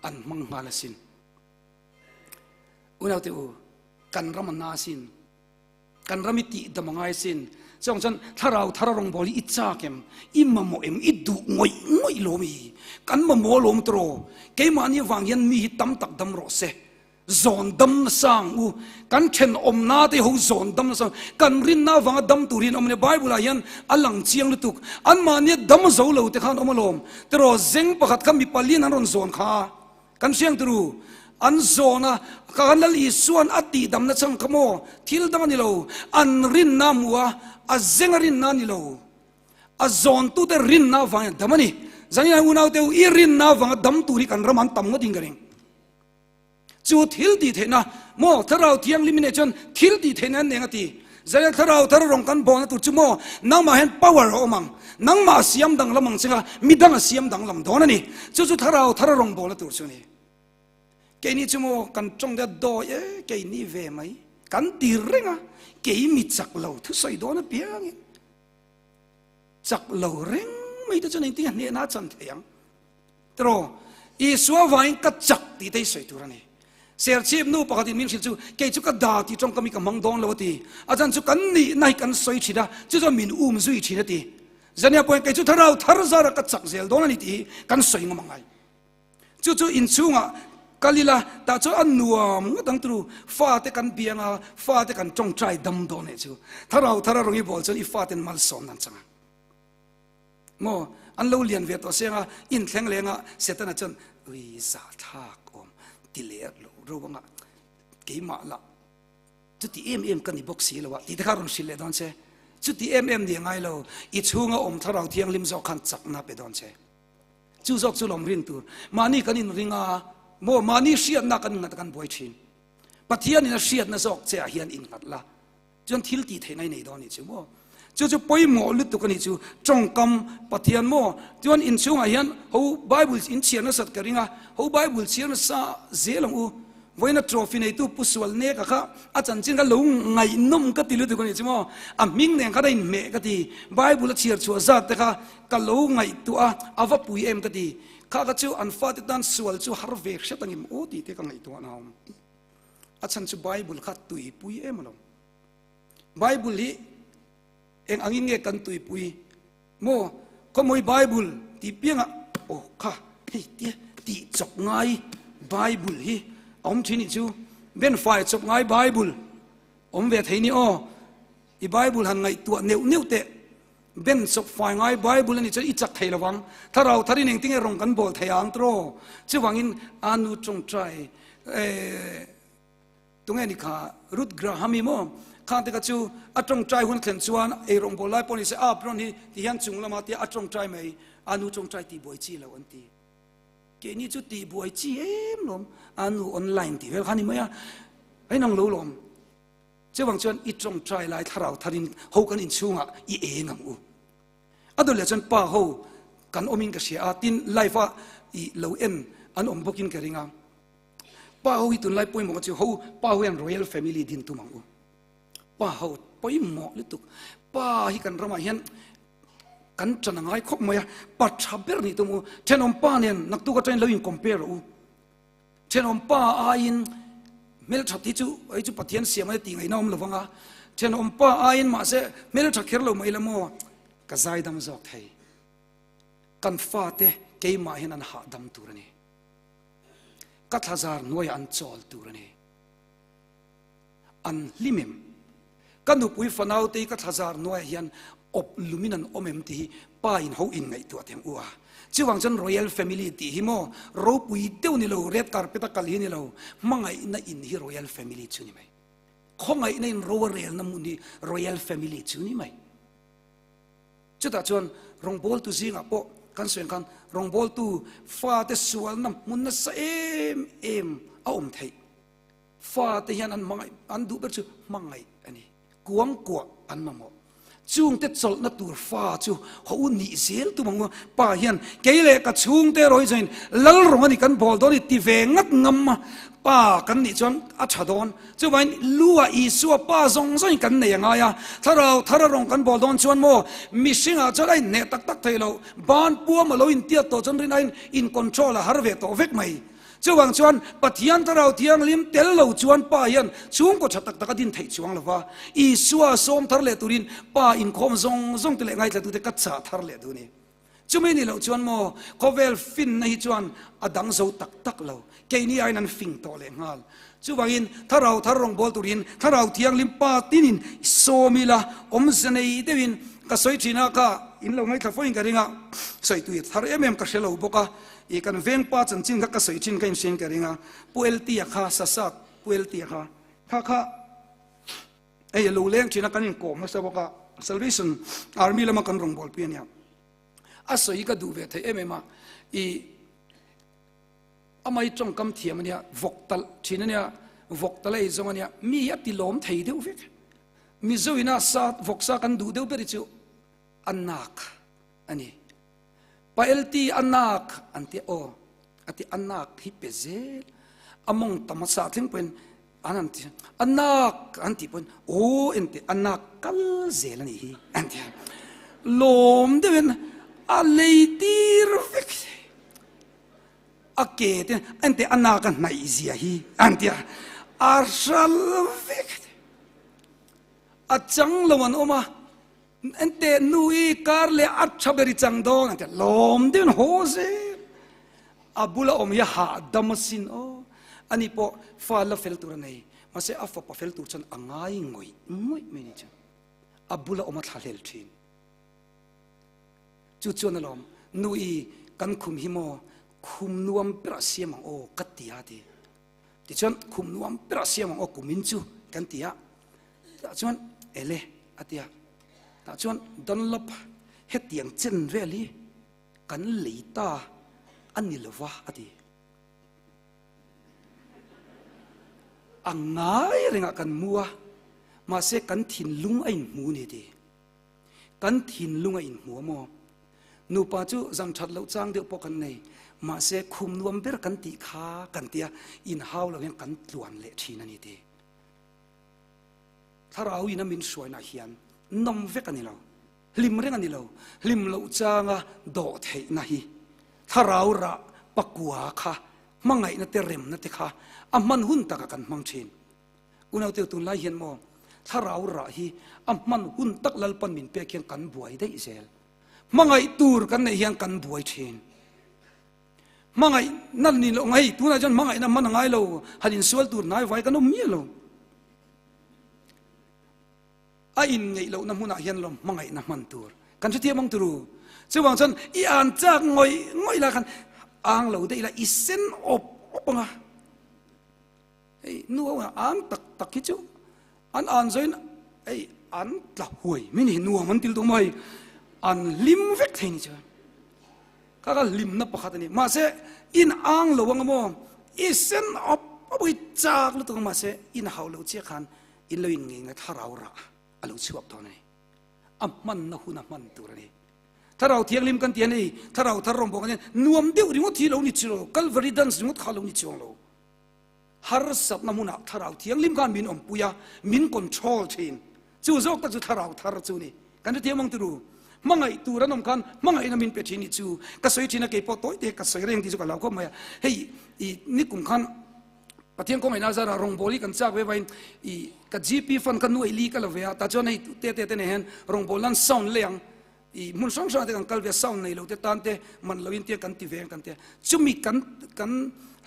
an mang halasin unaw te u kan ramana sin kan ramiti damangai sin chong chan thararong boli icha kem imamo em idu ngoi lomi kan mo lom tro ke mani wangyan mi tam tak dam ro se zon dam sang u kan chen om na te ho zon dam sang kan rin na wang dam turin omne bible ayan alang chiang lutuk an mani dam zo lo te khan omalom tro zeng pakhat kam mi palin an ron zon kha kan siang tru an zona kan lal isuan ati dam na chang kamo thil dam ni lo an rin na muwa a zeng rin na ni lo a zon tu te rin na wang damani zani na unaw te i rin na wang dam turi kan raman tam ngoding garing chu thil ti thena mo tharau thiang limine chon thil ti thena nengati zaya tharong kan bon tu chumo nang ma hen power omang nang ma siam dang lamang chinga midang siam dang lam donani chu tharong bon tu chuni ke ni chumo kan chong da do e ke ni ve mai kan ti renga ke mi chak lo thu soi do na piang chak lo reng mai ta chon ti ne na chan thiang tro i suwa vain ka chak ti te soi tu rani ser chip nu pakati min chu ke chu ka da ti trong kami ka mang dong lo ti ajan chu kan ni nai kan soi chida chu zo min zui chida ti zania point ke chu tharau thar zara ka chak zel don ni ti kan soi ngamangai chu in chunga kalila ta chu an nuam ngadang tru fa te kan bianga fa te kan chong trai dam don ne chu tharau i bol chu i fa ten mal som nan changa mo an lo lian ve to senga in thleng lenga setana chon ui sa thak om tiler lo robanga ke ma la chuti em kan ni box si lo wa ti ta ron sil le don che chuti em ni ngai lo i chunga om tharau thiang lim zo khan chak na pe don che chu zok chu lom rin tur mani kan in ringa mo mani shiat na kan ngat kan boi thin pathian in shiat na zok che a hian in ngat la chon thil ti theinai nei don ni chu mo chu poi mo lut tu kan ni chu chong kam pathian mo chuan in chunga hian ho bible in chian na sat ka ringa ho bible chian sa zelong u voina trophy nei tu pusual ne ka kha a chan chin ka lo ngai nom ka ti lu tu kan ni chu mo a ming ne ka dai me ka ti bible chiar chu za te ka ka lo ngai tu a ava pui em ka ti kha ka chu an fa ti dan sual chu har ve kha tangim o ti te ka ngai tu na a chan chu bible kha tui pui em lo bible hi eng angin nge kan tui pui mo ko moi bible ti pianga o kha hi ti chok ngai bible hi om thini chu ben fai chok ngai bible om ve theini o i bible han ngai tu neu te ben chok fai ngai bible ni chu i chak thei lawang tharau thari ning ting e rong kan bol theiang tro chu wangin anu chong trai tunge ni kha Ruth Graham mo khan te ka chu atong trai hun thlen chuan e rong bolai poni se up ron hi ti hian chung lama ti atong trai mai anu chong trai ti boi chi lo an ti ke ni chu ti boi chi em lom anu online ti vel khani maya ai nang lo lom che wang chuan i chong trai lai tharau tharin ho kan in chunga i e ngam u adol le chuan pa ho kan omin ka sia tin life a i lo en an om bokin ka ringa pa ho hi tun lai poi mo chu ho pa ho an royal family din tu mang u pa ho poi mo lutuk pa hi kan rama hian kan chana ngai khop moya pa thaber ni tu mu thenom pa nen nak tu ka train lo in compare u thenom pa a in mel thati chu ai chu pathian siam ai ti ngai nom lawanga thenom pa a in ma se mel thakher lo mai lamo ka zai dam zok thei kan fa te ke ma hian an ha dam turani ka thazar noi an chol turani an limem kanu pui fanau te ka thazar noi hian op luminan omem ti pa in ho in ngai tu athem uwa chiwang chan royal family ti himo ro pui teu ni lo red carpet kal hi ni lo mangai na in hi royal family chuni mai ข้องไอ้ในโรเรียลน้ำมันนี่รอยัลแฟมิลี่ชื่อนี่ไหมจุดต่างชนรองบอลตัวซิงอ่ะพอกันส่วนกันรองบอลตัวฟ้าแต่สวนน้ำมันน่ะเอ็มเอาไทยฟ้าแต่ยันอันมังไงอันดูแบบชื่อมังไงอันนี้กวงกวอันมั่งอ่ะจุงเตจลนัดตัวฟ้าจู่เขาอุนิเซลตัวมังว่าป่ายันเกลี่ยกับจุงเตรอยจนลัลรงอันนี้กันบอลตัวนี้ตีเวงัดงำมาป้ากันนี่จวนอัชดอนจู่วันลัวอีสัวป้าซงซงกันเนี่ยยังไงอะถ้าเราลงกันบอลดอนชวนโมมิชิงอาจะได้เนตักตักเทเราบ้านปัวมาเราอินเตียตัวจนรินอินคอนโทรลฮาร์เวตโอเวกไหมจู่วังชวนปัทยันถ้าเราเที่ยงลิมเตลเราชวนป้ายันช่วงก็ชัดตักตักดินไทยช่วงละว่าอีสัวสมทาร์เลตุรินป้าอินคอมซงเตลไงจะดูเด็กกัดสาทาร์เลตุนี่จู่ไม่นี่เราชวนโมเขาเวลฟินในชวนอดังโซตักตักเราแค่นี้ไอ้นั่นฟิงโตเลยงาลจู่ว่าอินถ้าเราลงบอลตุรินถ้าเราเที่ยงลิมป้าตินินโซมิละอมเสนย์เดวินก็สวยจีน่าก็อินเราไม่ขับฟ้องกันยังไงสวยตัวถ้าเอ็มก็เชลล์บุกอีกันเวงป้าจันจินก็สวยจินก็อินเสียงกันยังไงปูเอลตีอะค่ะสักปูเอลตีอะค่ะไอ้ลูเลี้ยงจีน่ากันยังโกงมาสบอกว่า Salvation Army แล้วมากันลงบอลเปียเนี่ยอาศัยก็ดูเวทเอ็มมาอีอาไม่จงกำเทียมเนี่ยวกตัลทีนั้นเนี่ยวกตัลไอ้จงเนี่ยมีอัติล้อมไทยเดียวเวกมีเจ้าอินาซาดวกซากันดูเดียวเปริจูอันนักอันนี้ไปเอลตีอันนักอันที่โออันที่อันนักฮิปเปเซลอมงตมัสาทิ้งเป็นอันนั้นที่อันนักอันที่เป็นโอ้อันที่อันนักกัลเซลนี่อันที่ล้อมเดียวเป็นอะไรตีร์เวกโอเคอันที่อันนักกันไหนเสียฮีอันที่อาร์ชัลเวกอาจังลวันออกมาอันที่นุยคาร์เลอัชเบริจังดองอันที่ลมเดินโฮเซอาบุลาอมยาหาดัมสินโออันนี้พอฟาลเฟลตูร์นี่มาเสียอัฟปะเฟลตูร์ฉันอ่างายงอยไม่นี่จังอาบุลาอมทัลเลลทินจู่ๆนั่นลมนุยกันคุมหิโมคุมนวมเปรเสียมังโอกัตติอาดีที่ฉันคุมนวมเปรเสียมังโอคุมินจูกันติอาแต่ฉันเอเล่อาทิอาแต่ฉันดันลับเฮตียงเจนเวลีกันลีตาอันนี้ละวะอาทิอ่างง่ายเรื่องกันมัวมาเสกันถิ่นลุงไอ้หมูนี่ดีกันถิ่นลุงไอ้หัวโมนูป้าจูจังชัดเล่าจางเดียวพอกันในมาเสคุมนวมเบรกันตีขากันเตียอินฮาวเราเห็นกันล้วนเละทีนั่นนี่ดีถ้าเราอินามินสวยนะเฮียนนมเวกันนี่เราลิมเรื่องนี้เราลิมเราจางะโดดเหนะฮีถ้าเราระปักวัวค่ะมังไงนั่นเตเรมนั่นเตค่ะอามันหุ่นตะกันมังเชนอุณเอาเตียวตุนไล่เฮียนมอถ้าเราระฮีอามันหุ่นตักลัลปันมินเปียเคียงกันบวยได้เซลมังไงตูร์กันในเฮียงกันบวยเชนมังไงนั่นนี่เราไงตัวนั้นจนมังไงนั่นมันไงเราหันสวลตูร์นายไว้กันน้องมีเราอินไงเราน้ำมันเฮียนลมมังไงน้ำมันตัวกันชุดเทียมมังตัวซึ่งบางคนอีอ่านจากงอยละกันอ่างเราได้ละอีเส้นอบงะไอ้นัวอ่านตักคิดจูอ่านใจนะไอ้อ่านละห่วยไม่เห็นนัวมันติลตัวไม่อ่านลิมเวกเทนี่จ้ะก็ลิมนับประคัตนี่มาเสอินอ่างเราวังโมอีเส้นอบไปจากแล้วตัวมาเสอินหาวเราเชี่ยขันอินเราอินเงยถ้าเราระอารมณ์ชวบตอนนี้มันนะหุ่นมันตัวนี้ถ้าเราเที่ยงลิมกันเที่ยงนี่ถ้าเรารำบอกกันเนี่ยนวมเดียวริมที่เรานี่ชิโร่กัลวารีดันส์ริมที่เขาเรานี่ชิโร่ฮาร์สับน้ำมันถ้าเราเที่ยงลิมกันมินปุยามินคอนโทรลทีนจู่ๆก็จะถ้าเราจู่นี่กันจะเที่ยงมังตูมังไงตัวนั้นกันมังไงน้ำมินเป็ดทีนี่จู่ก็สวยทีน่ะเก็บปอตัวเด็กก็สวยเรื่องที่สุดเราก็มาเฮ้ยนี่กุมขันปะเทียงก็ไม่น่าจะรองบอลีกันจากเว้ยกับGPฟันกันนู่นลีกันเลยแต่จนในเตะเนี่ยเห็นรองบอลนั้นส่งเลี้ยงมุนสองชาติกันกัลเวส่งในเราแต่ตอนเตะมันเราอินเตียกันตีเวงกันเตะจุมีกัน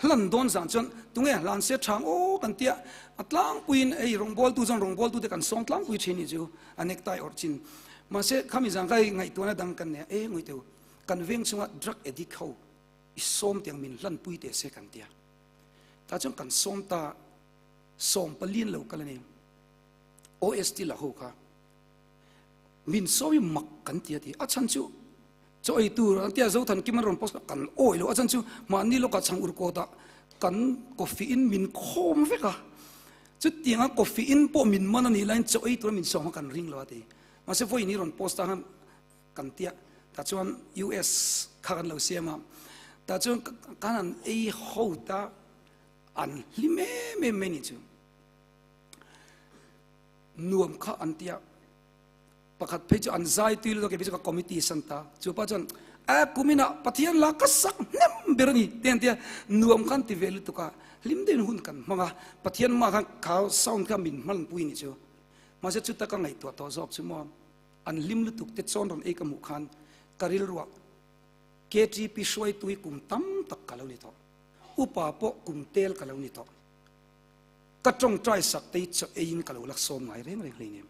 ลันโดนสันจนตรงนี้ลันเสียช่างโอ้กันเตะอัตลังปุยนรองบอลตัวจังรองบอลตัวเตะกันส่งตลังปุยเชนี่จูอันนี้ตายอดจินมาเสียขามีจังไงไงตัวนั้นดังกันเนี่ยงวยเตวกันเวงช่วงดรักเอดิเขาอิส้มเตียงมินลันปุยเตะเสกันเตะแต่จนกันส้มตาส้มปลีนเหลวกันเลย OST ละหูค่ะมินโซยมักกันเตียที่อาจารย์ชูจะไอตัวอันที่อาจารย์กิมันรอนพอสกันโอ้ยแล้วอาจารย์ชูมานี่เราก็ช่างอุรโกตะกันกาแฟอินมินโคมเวกะจุดที่งั้นกาแฟอินพอมินมันนี่ไลน์จะไอตัวมินส่งกันริงแล้วที่มาเสพว่าอินี่รอนพอสต์กันเตียแต่ชวน US ข้ากันเราเสียมาแต่ชวนกันไอหูตาอันลิเม่นี่จูนวมข้าอันเตียประคัดเพจอันใจตุยแล้วก็เพจกับคอมมิตี้สันตาจูป้าจันกูมินะปฏิญาณลักษักเนมเบรนี่เตียนเตียนวมกันที่เวลตุกะลิมเดินหุ่นกันมังอ่ะปฏิญาณมากันข่าวซาวน์กันมินมันปุยนี่จูมาเสจุดตะกังไงตัวต่อจอบจูมัวอันลิมลุตุกเตจอนรอนเอกมุขันการิลรัวเคทีพิช่วยตุยกุมตั้มตักกะเลวนี่ต่ออุปาปะกุมเตลกะเลวนี่ต่อกระจงใจสักติจะเองกะเลวลักษณะไงเรื่องนี่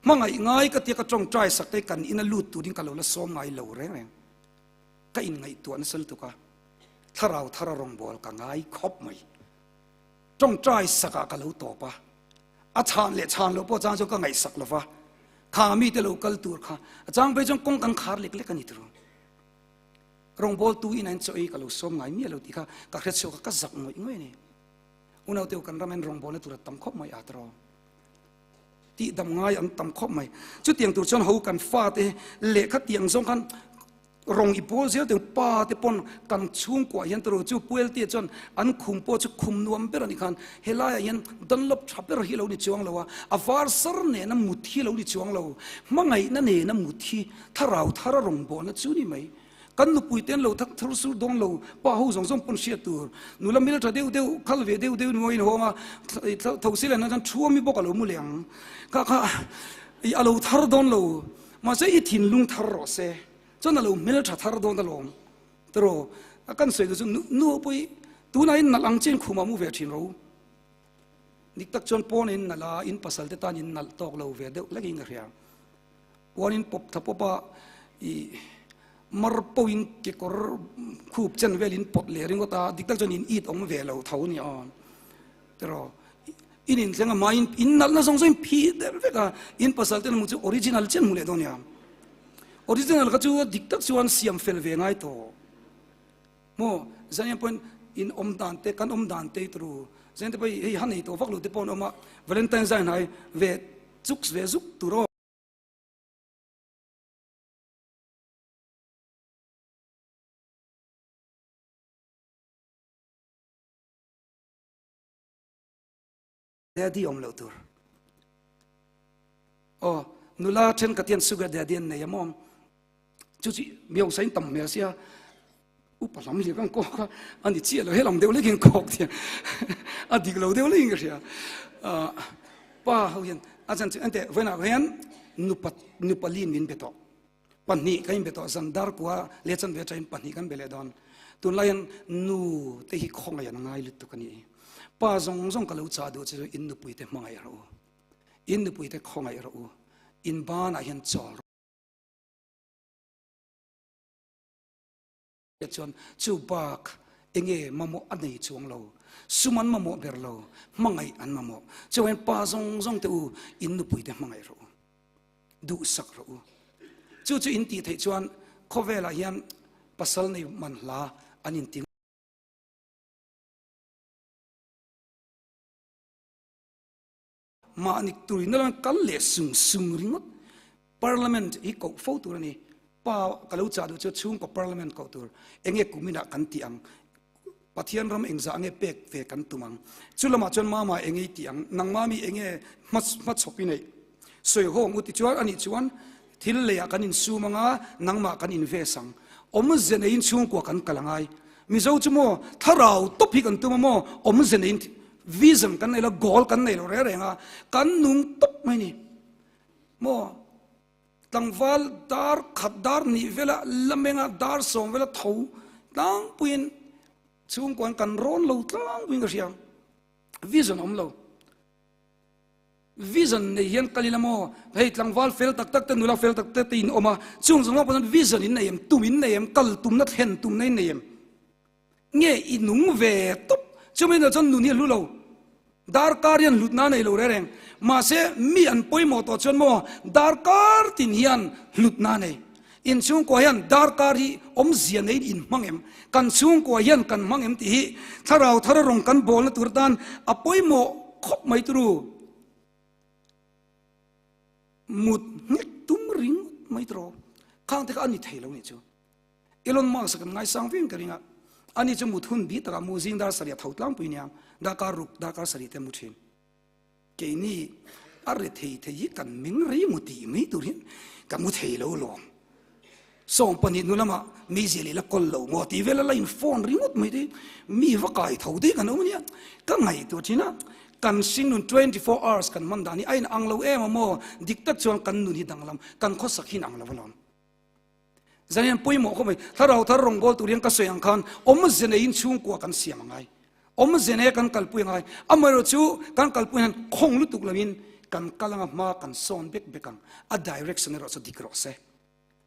มังไงง่ายก็เตียกระจงใจสักติกันอินาลูตูดิ้งกะเลวลักษณะไงเหลวเรื่องก็อินไงตัวนั้นสุดตุกะถ้าเรารองบอลก็ง่ายครบไหมจงใจสักกะเลวต่อปะอาจารย์เละชานเราพอจางจะก็ไงสักละวะข้ามีแต่เรากัลตัวข้าจางไปจงกงกันขาดเล็กๆกันนี่ตัวรองบอลตัวอินันจะเอกะเลวสมไงมีเราที่ข้าก็เคลื่อนก็สักหน่อยง่ายนี่อุณเอาเตียวกันรำเป็นรองบอลในตัวตั้มครบไหมอาตรอที่ดำง่ายอันตั้มครบไหมจุดเตียงตัวชนหูกันฟาดเละขัดเตียงสองกันรองอีโพเสียถึงป้าที่ปนกันชุ่มกว่ายันตัวจู่ป่วยเตี้ยจนอันคุมโพจะคุมนวมเปรนิคันเฮลายยันดันลบทับเปรฮิเราดิจวงเราว่าอฟาร์สร์เนี่ยน้ำมุทีเราดิจวงเรามังไงนั่นเนี่ยน้ำมุทีถ้าเรารองบอลนั่นจู่นี่ไหมกันนุปุยเต้นเราทักทรุสุดงเราป้าหูสองปนเสียตัวนุลามิลต์เดียวขัลเวเดียวมวยหัวมาทว่าสิเลนั่นชัวมีบอกเรามุเลียงก็เราทารดงเรามาเสียอิทินลุงทารเสจนเรามิลต์ทารดงตลอดตลอดกันสวยก็จะนูปุยตัวนั้นนัลังเจนขุมามุเวทินเรานิกตักจนปอนินนัลอินปัสสัลเตตานินนัลตอกเราเวเดียวเล็กอิงกระเรียวันนินปบทับปะมารปวินเกกอร์คูบเจนเวลินปดเลริงก็ตาดิกตักจนอินอีดองเวลเราเท่านี้อ่อนแต่เราอินเสียงมาอินนัลน่าสงสัยพีเดอร์เวก้าอินภาษาเตนมุจออริจินัลเจนมุเลตัวเนี้ยออริจินัลก็จูดิกตักชวนเสียมเฟลเวง่ายตัวโม่เจนยังเป็นอินอมดานเตกันอมดานเตตรูเจนเตไปเฮ้ยฮันนี่ตัวฟักลูเตปอนออกมาวาเลนไทน์ไซน์ให้เวจุกตัวรอเดียดีอมเลวตัวอ๋อนุลาเช่นกับเทียนสุกเดียดีเนี่ยมองจุดที่มีองค์สิ่งต่ำเมียเสียอุปสรรคมีเรื่องก็อันนี้เชี่ยเราให้ลำเดียวเล็กยังกอกเทียนอันดีเราเดียวเล็กยังเสียป้าเขาเห็นอาจารย์อันเดียวเวลาเห็นนุปลีนมินเบตอปันนี้ก็ยินเบตอสันดาร์กัวเลี้ยงเวชัยปันนี้กันเบลดอนตัวไลน์นูเตหิคงอย่างง่ายลุตุกันนี่ป้าจงก็รู้จักดูจะอินนุปุยเตมังไงเราอินนุปุยเตคงไงเราอินบ้านอาเห็นจอลจนจูบักเองมาโมอันนี้จวงเราสุมันมาโมเบรเรามังไงอันมาโมจะเห็นป้าจงเตออินนุปุยเตมังไงเราดูสักเราจู่อินตีเทจวนข้อเวลาเห็นปัสสาวะในมันลาอันอินตีมาอันนี้ตัวนี้นั่นกันเลี้ยสุงริงก์พาร์ลิเมนต์อีกเขาฟ้องตัวนี้ป้าก็รู้จักดูจะช่วงกับพาร์ลิเมนต์เขาตัวเองกูมีนักกันที่อังปฏิญาณรำเองจะอังเป็กเฟกันตุมังจุลมาจนมาเองที่อังนางมามีเองมัดชอบปีนี้สวยห้องอุติจวนอันนี้จวนที่เลี้ยกันอินซูมังนางมากันอินเวสังอมเจนอินช่วงกว่ากันกลางไงมิจฉาจุโมถ้าเราตบพิกันตัวโมอมเจนอินวิสังกันในละกอลกันในละเรื่องกันนุ่งตบไม่นี่โมตั้งวัลดาร์ขัดดาร์นี่เวลาละเมงดาร์ส่งเวลาเท่าตั้งปุ่นช่วงก่อนกันร้อนเราตั้งปุ่นก็เสียงวิสังอมเราวิสันในยันกัลิละโมเฮ้ยตั้งวัลเฟลตักเตนุลาเฟลตักเตตีนออกมาช่วงสงบนั้นวิสันในยมตุมินในยมกัลตุมนัดเห็นตุมในยมเงี้ยอินุ่งเวตบช่วงนี้เราจนนุ่นนี่รู้เรา dar karian lutna nei lo reng ma se mi an poimo to chon mo dar kar tin hian lutna nei in chung ko hian dar kar hi om zian nei in mangem kan chung ko hian kan mangem ti hi tharau thararong kan bol na turtan a poimo khop mai tru mut nek tum ring mai tro khang te ka ani thei lo ni chu Elon Musk kan ngai sang vin karinga ani chu mut hun bi ta mu jing dar saria thotlang puiniam dakar ruk dakar sari te muthin ke ni arre thei thei kan ming ri muti mai turin kan mu thei lo lo song pani nu lama mi zeli la kol lo mo ti vela la in phone remote mai de mi va kai thau de kan omnia ka ngai tu china kan sing nun 24 hours kan mandani ain anglo em mo diktat chuan kan nu ni danglam kan kho sakhin anglo lom zanian poimo ko mai tharau thar rong gol turian ka soyang khan om zene in chung ko kan siam ngai om zene kan kalpui ngai amaro chu kan kalpui han khong lu tuk lamin kan kalanga ma kan son bek bekang a direction ro so dikro se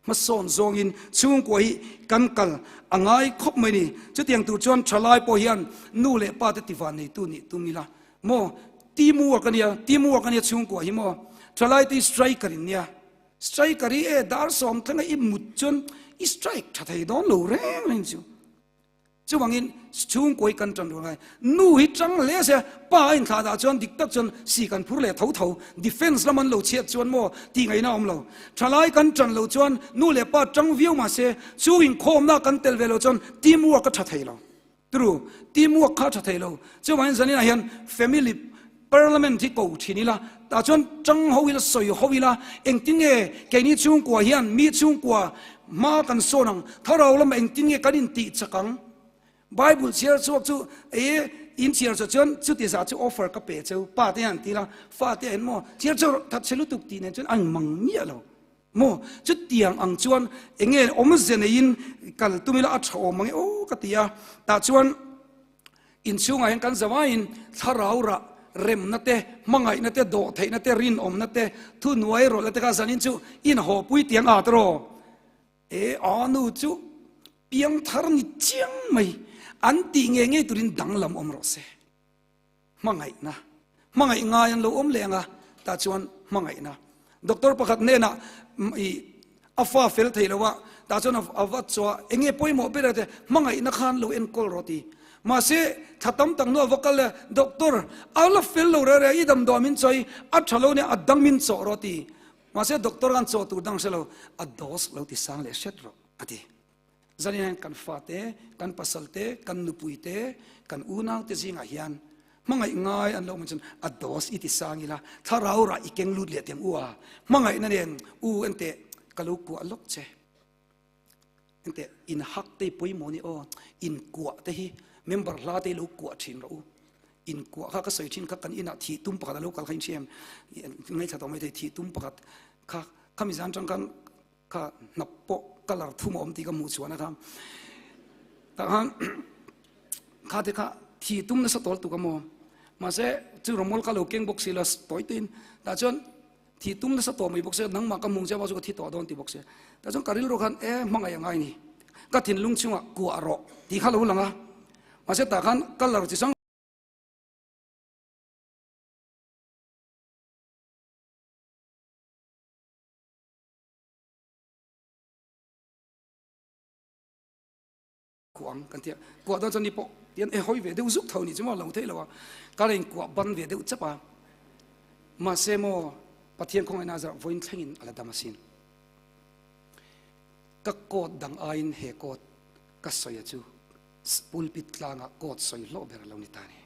ma son zong in chung ko hi kan kal angai khop mai ni chu tiang tu chuan thalai po hian nu le pa te tiwan nei tu ni tumila mo teamwork ania chung ko hi mo thalai ti striker in nia striker hi e dar som thanga I mutchon strike thatai don lo reng len chu chu wangin chung koi kan tan ro ngai nu hi chang le se pa in tha da chon dik tak chon si kan phur le tho tho defense laman lo chet chon mo ti ngai na om lo thalai kan tan lo chon nu le pa chang view ma se chu in khom na kan tel velo chon teamwork ka thatai lo true teamwork ka thatai lo chu wangin zanin hian family parliament hi ko thinila ta chon chang hoila soi hoila engting e ke ni chung kwa hian mi chung kwa ma kan sonang tharau lam engting e kanin ti chakang bible share chu in share chon chu ti za chu offer ka pe chu pa te an ti la fa te en mo share chu that chelu tuk ti ne chon ang mang mi lo mo chu tiang ang chuan enge om zene in kal tumila a tho mang o ka tia ta chuan in chunga hen kan zawain tharau ra rem na te mangai na te do thei na te rin om na te thu nuai ro la te ka zanin chu in ho pui tiang a tro anu chu piang thar ni chiang mai an ti nge nge turin danglam om ro se mangai nga yan lo om lenga ta chuan mangai na doctor pakhat ne na afa fel thei lawa ta chuan awa chwa enge poimo berate mangai na khan lo en kol roti mase thatam tang no vocal doctor ala fel lo re idam domin choi a thalo ne adang min cho roti mase doctor an cho tu dang selo a dos lo ti sang le set ro ati zanian kan fate kan pasalte kan nupuite kan unang te zinga hian mangai ngai an lo man a dos iti sangila tharau ra ikeng lut le tiang uwa mangai na nen u ente kalu ku alok che ente in hak te poimo ni o in kwa te hi member la te lo kwa thin ro in kwa kha ka soi thin kha kan ina thi tum pakhat lo kal khain chem ngai tha to mai thi tum pakhat kha khami zan chang kan kha nappo kalar thum om ti ka mu chuana kham ta han kha te kha thi tum na sa tol tu ka mo ma se chu romol ka lo keng box silas toitin ta chon thi tum na sa to mai box se nang ma ka mung ja ba chu ka thi to don ti box se ta chon karil ro khan mangai ngai ni ka thin lung chunga ku aro ti kha lo langa mase ta khan kalar chi sang kuang kan tia kwa da chani po tian hoi ve deu zuk thau ni chuma lo thei lawa ka len kwa ban ve deu chapa ma se mo pathian khong ina za voin thlengin ala damasin ka ko dang ain he ko ka soya chu pulpit langa kot soi lo ber lo ni tani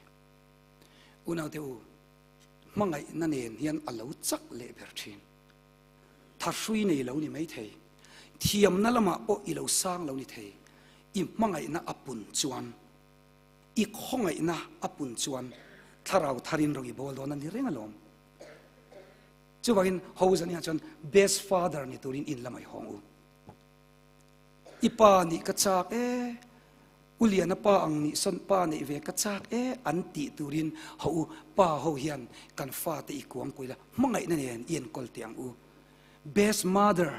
unaw te u mangai na nen hian alo chak le ber thin tharui nei lo ni mai thei thiam na lama po I lo sang lo ni thei I mangai na apun chuan I khongai na apun chuan tharau tharin ro I bol don ni rengalom chuwagin hozani chon best father ni turin in lamai hongu ipa ni kachak uliana pa ang ni son pa ni ve kachak anti turin ho pa ho hian kan fa te ikuang kuila mangai na nen yen kol tiang u best mother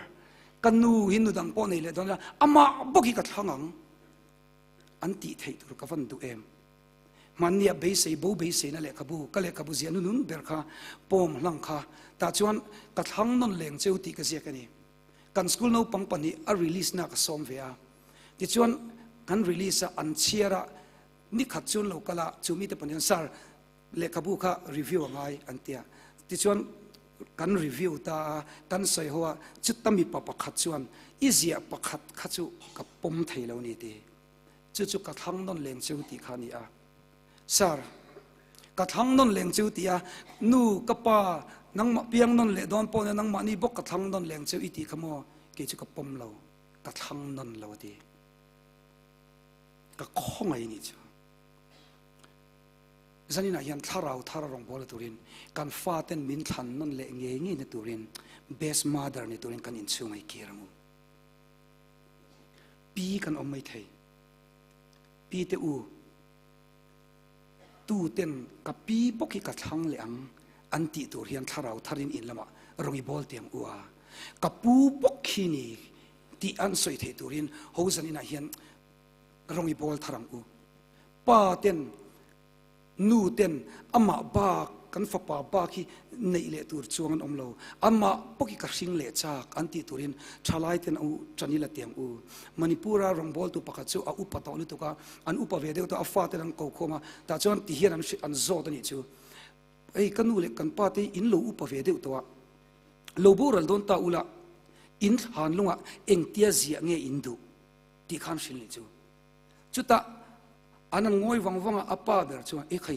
kanu hinu dang po nei le don ama boki ka thangang anti thei tur ka van du em มันเนี่ยเบสบูเบสนั่นแหละขบูก็เลยขบูเสียนุ่นเบลค่ะปมหลังค่ะแต่ชวนกระทั่งนั่นแหลงเจ้าตีก็เสียกันนี่กันสกุลนู้ปังปันนี่รีลิสนักซ้อมเวียที่ชวนกันรีลิสอันเชียระนี่ขัดชวนเราก็ละจูมีแต่ปัญญาสารเลขบุค่ะรีวิวง่ายอันเตียที่ชวนกันรีวิวตากันใส่หัวจุดตั้มมีปะปะขัดชวนอีเสียปะขัดขัดจูกับปมไทยเรานี่ดีจุกระทั่งนั่นแหลงเจ้าตีขานี่สารกระทั่งนั่นแหลงเจ้าตีนู่กับป้านังมาเปียงนั่นแหละดอนปนนังมานี่บกกระทั่งนั่นแหลงเจ้าอีตีขโมยเกี่ยวกับปมเรากระทั่งนั่นเราดีก็ข้องไอ้นี่จ้ะฉะนั้นอย่างถ้าเราลงบอลตัวเรนการฟาดเต้นมินทันนั่นแหละเงี้ยในตัวเรนเบสมาเดอร์ในตัวเรนกันอินซูไม่เกี่ยงปีกันอมไม่ไทยปีเตอูตู้เต้นกับปีปกิกระทั่งเหลียงอันติตัวเรียนถ้าเราทารินอินละมาลงบอลเตียงอัวกับปูปกินี่ที่อันสวยเทตัวเรียนเขาฉะนั้นอย่างลงบอลทารังอูป้าเต้นนู่เต้นอามาบากันฟ้าป่าบาคีในเละตัวจวงอมโลอามาปกิกระชิงเละจากอันติตัวเรียนชาลายเต้นอูจันนิละเตียงอูมณิปุระลงบอลตัวปากจูอาอุปตอลุตัวก็อันอุปเวเดตัวอาฟาเต้นโกโคมาแต่จวนที่เฮียนอันโซตัวนี้จูไอ้กันนู่เละกันป้าเต้อินโลอุปเวเดตัวโลบูรัลโดนตาอุละอินหันลงอ่ะเอ็งเตียเสียเงี้ยอินดูที่ขันชินเลยจูจุดตาอันนั้นงอยวังอาป้าเบอร์ชัวเอ้ใคร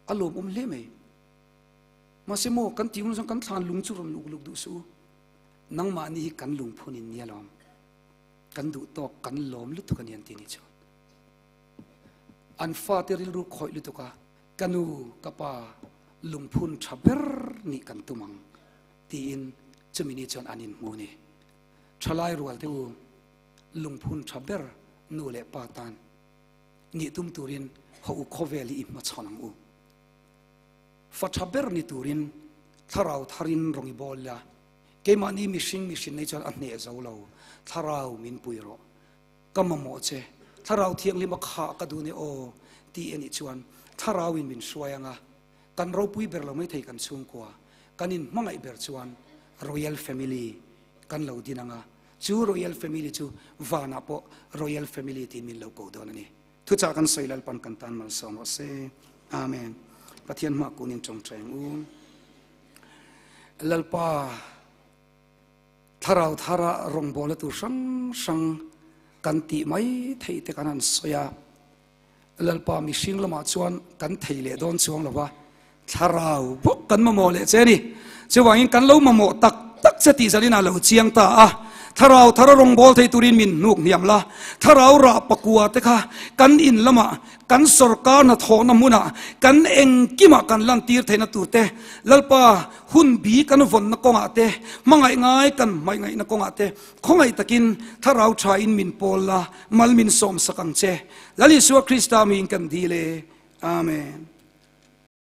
อารมณ์เล่ไหมมาเสโมกันที่มันส่งกันทานลุงจุรมลุกดูสู้นังมานี่กันลุงพูนินเนี่ยล้อมกันดูตอกกันล้อมลุตุกันยันตีนี่ชัวอันฟาเตริลรูคอยลุตุกะกันูกับป้าลุงพูนชับเบอร์นี่กันตุมังตีอินจะมีนี่จวนอันนินมูนี่ชลายรัวเทวลุงพูนชับเบอร์นูเล่ป้าตานนี่ตุ้มตูรินเขาอุโคเวลีมาชนังอูฟัชเบอร์นี่ตูรินถ้าเราทารินรองบอลละเกมานี่มิชิงในจวนอันเนเจ้าเราถ้าเรามินปุยรอก็มาโมเจถ้าเราเที่ยงลิมาขากระดูนี่โอตีเอ็นอีจวนถ้าเราวินมินช่วยงะกันเราปุยเบอร์เราไม่เทกันสูงกว่ากันอินมั่งไอเบอร์จวนรอยัลแฟมิลี่กันเราดีนังะจูรอยัลแฟมิลี่จูวานาโปรอยัลแฟมิลี่ที่มินเราโกดอนนี่ทุกจากกันใส่ลปันกันตันมาสองว่าเซอาเมนปะเทียนมากุนินจงใจงูลปาถ้าเราลงบอลตัวสังกันตีไม่ไทยแต่กันนั้นสยาลปามีสิ่งละมาชวนกันไทยเลดอนชวงหรอวะถ้าเราพกกันมาโมเลเจนี่จะว่าอย่างกันเรามาโมตักสติสตินาเราเจียงตาถ้าเราลงบอลไทยตุรินมินนุกเนียมละถ้าเราราปกวาเตค่ะกันอินละมากันสรการนัทอนมุนะกันเองกิมากันลันตีร์ไทยนัตุเตลลปาหุ่นบีกันวนนักกงอาเตมังไงง่ายกันไม่ไงนักกงอาเตคงไงตะกินถ้าเราชายอินมินโปลละมัลมินสมสักังเจลลิสัวคริสต์ามินกันดีเลอาเมน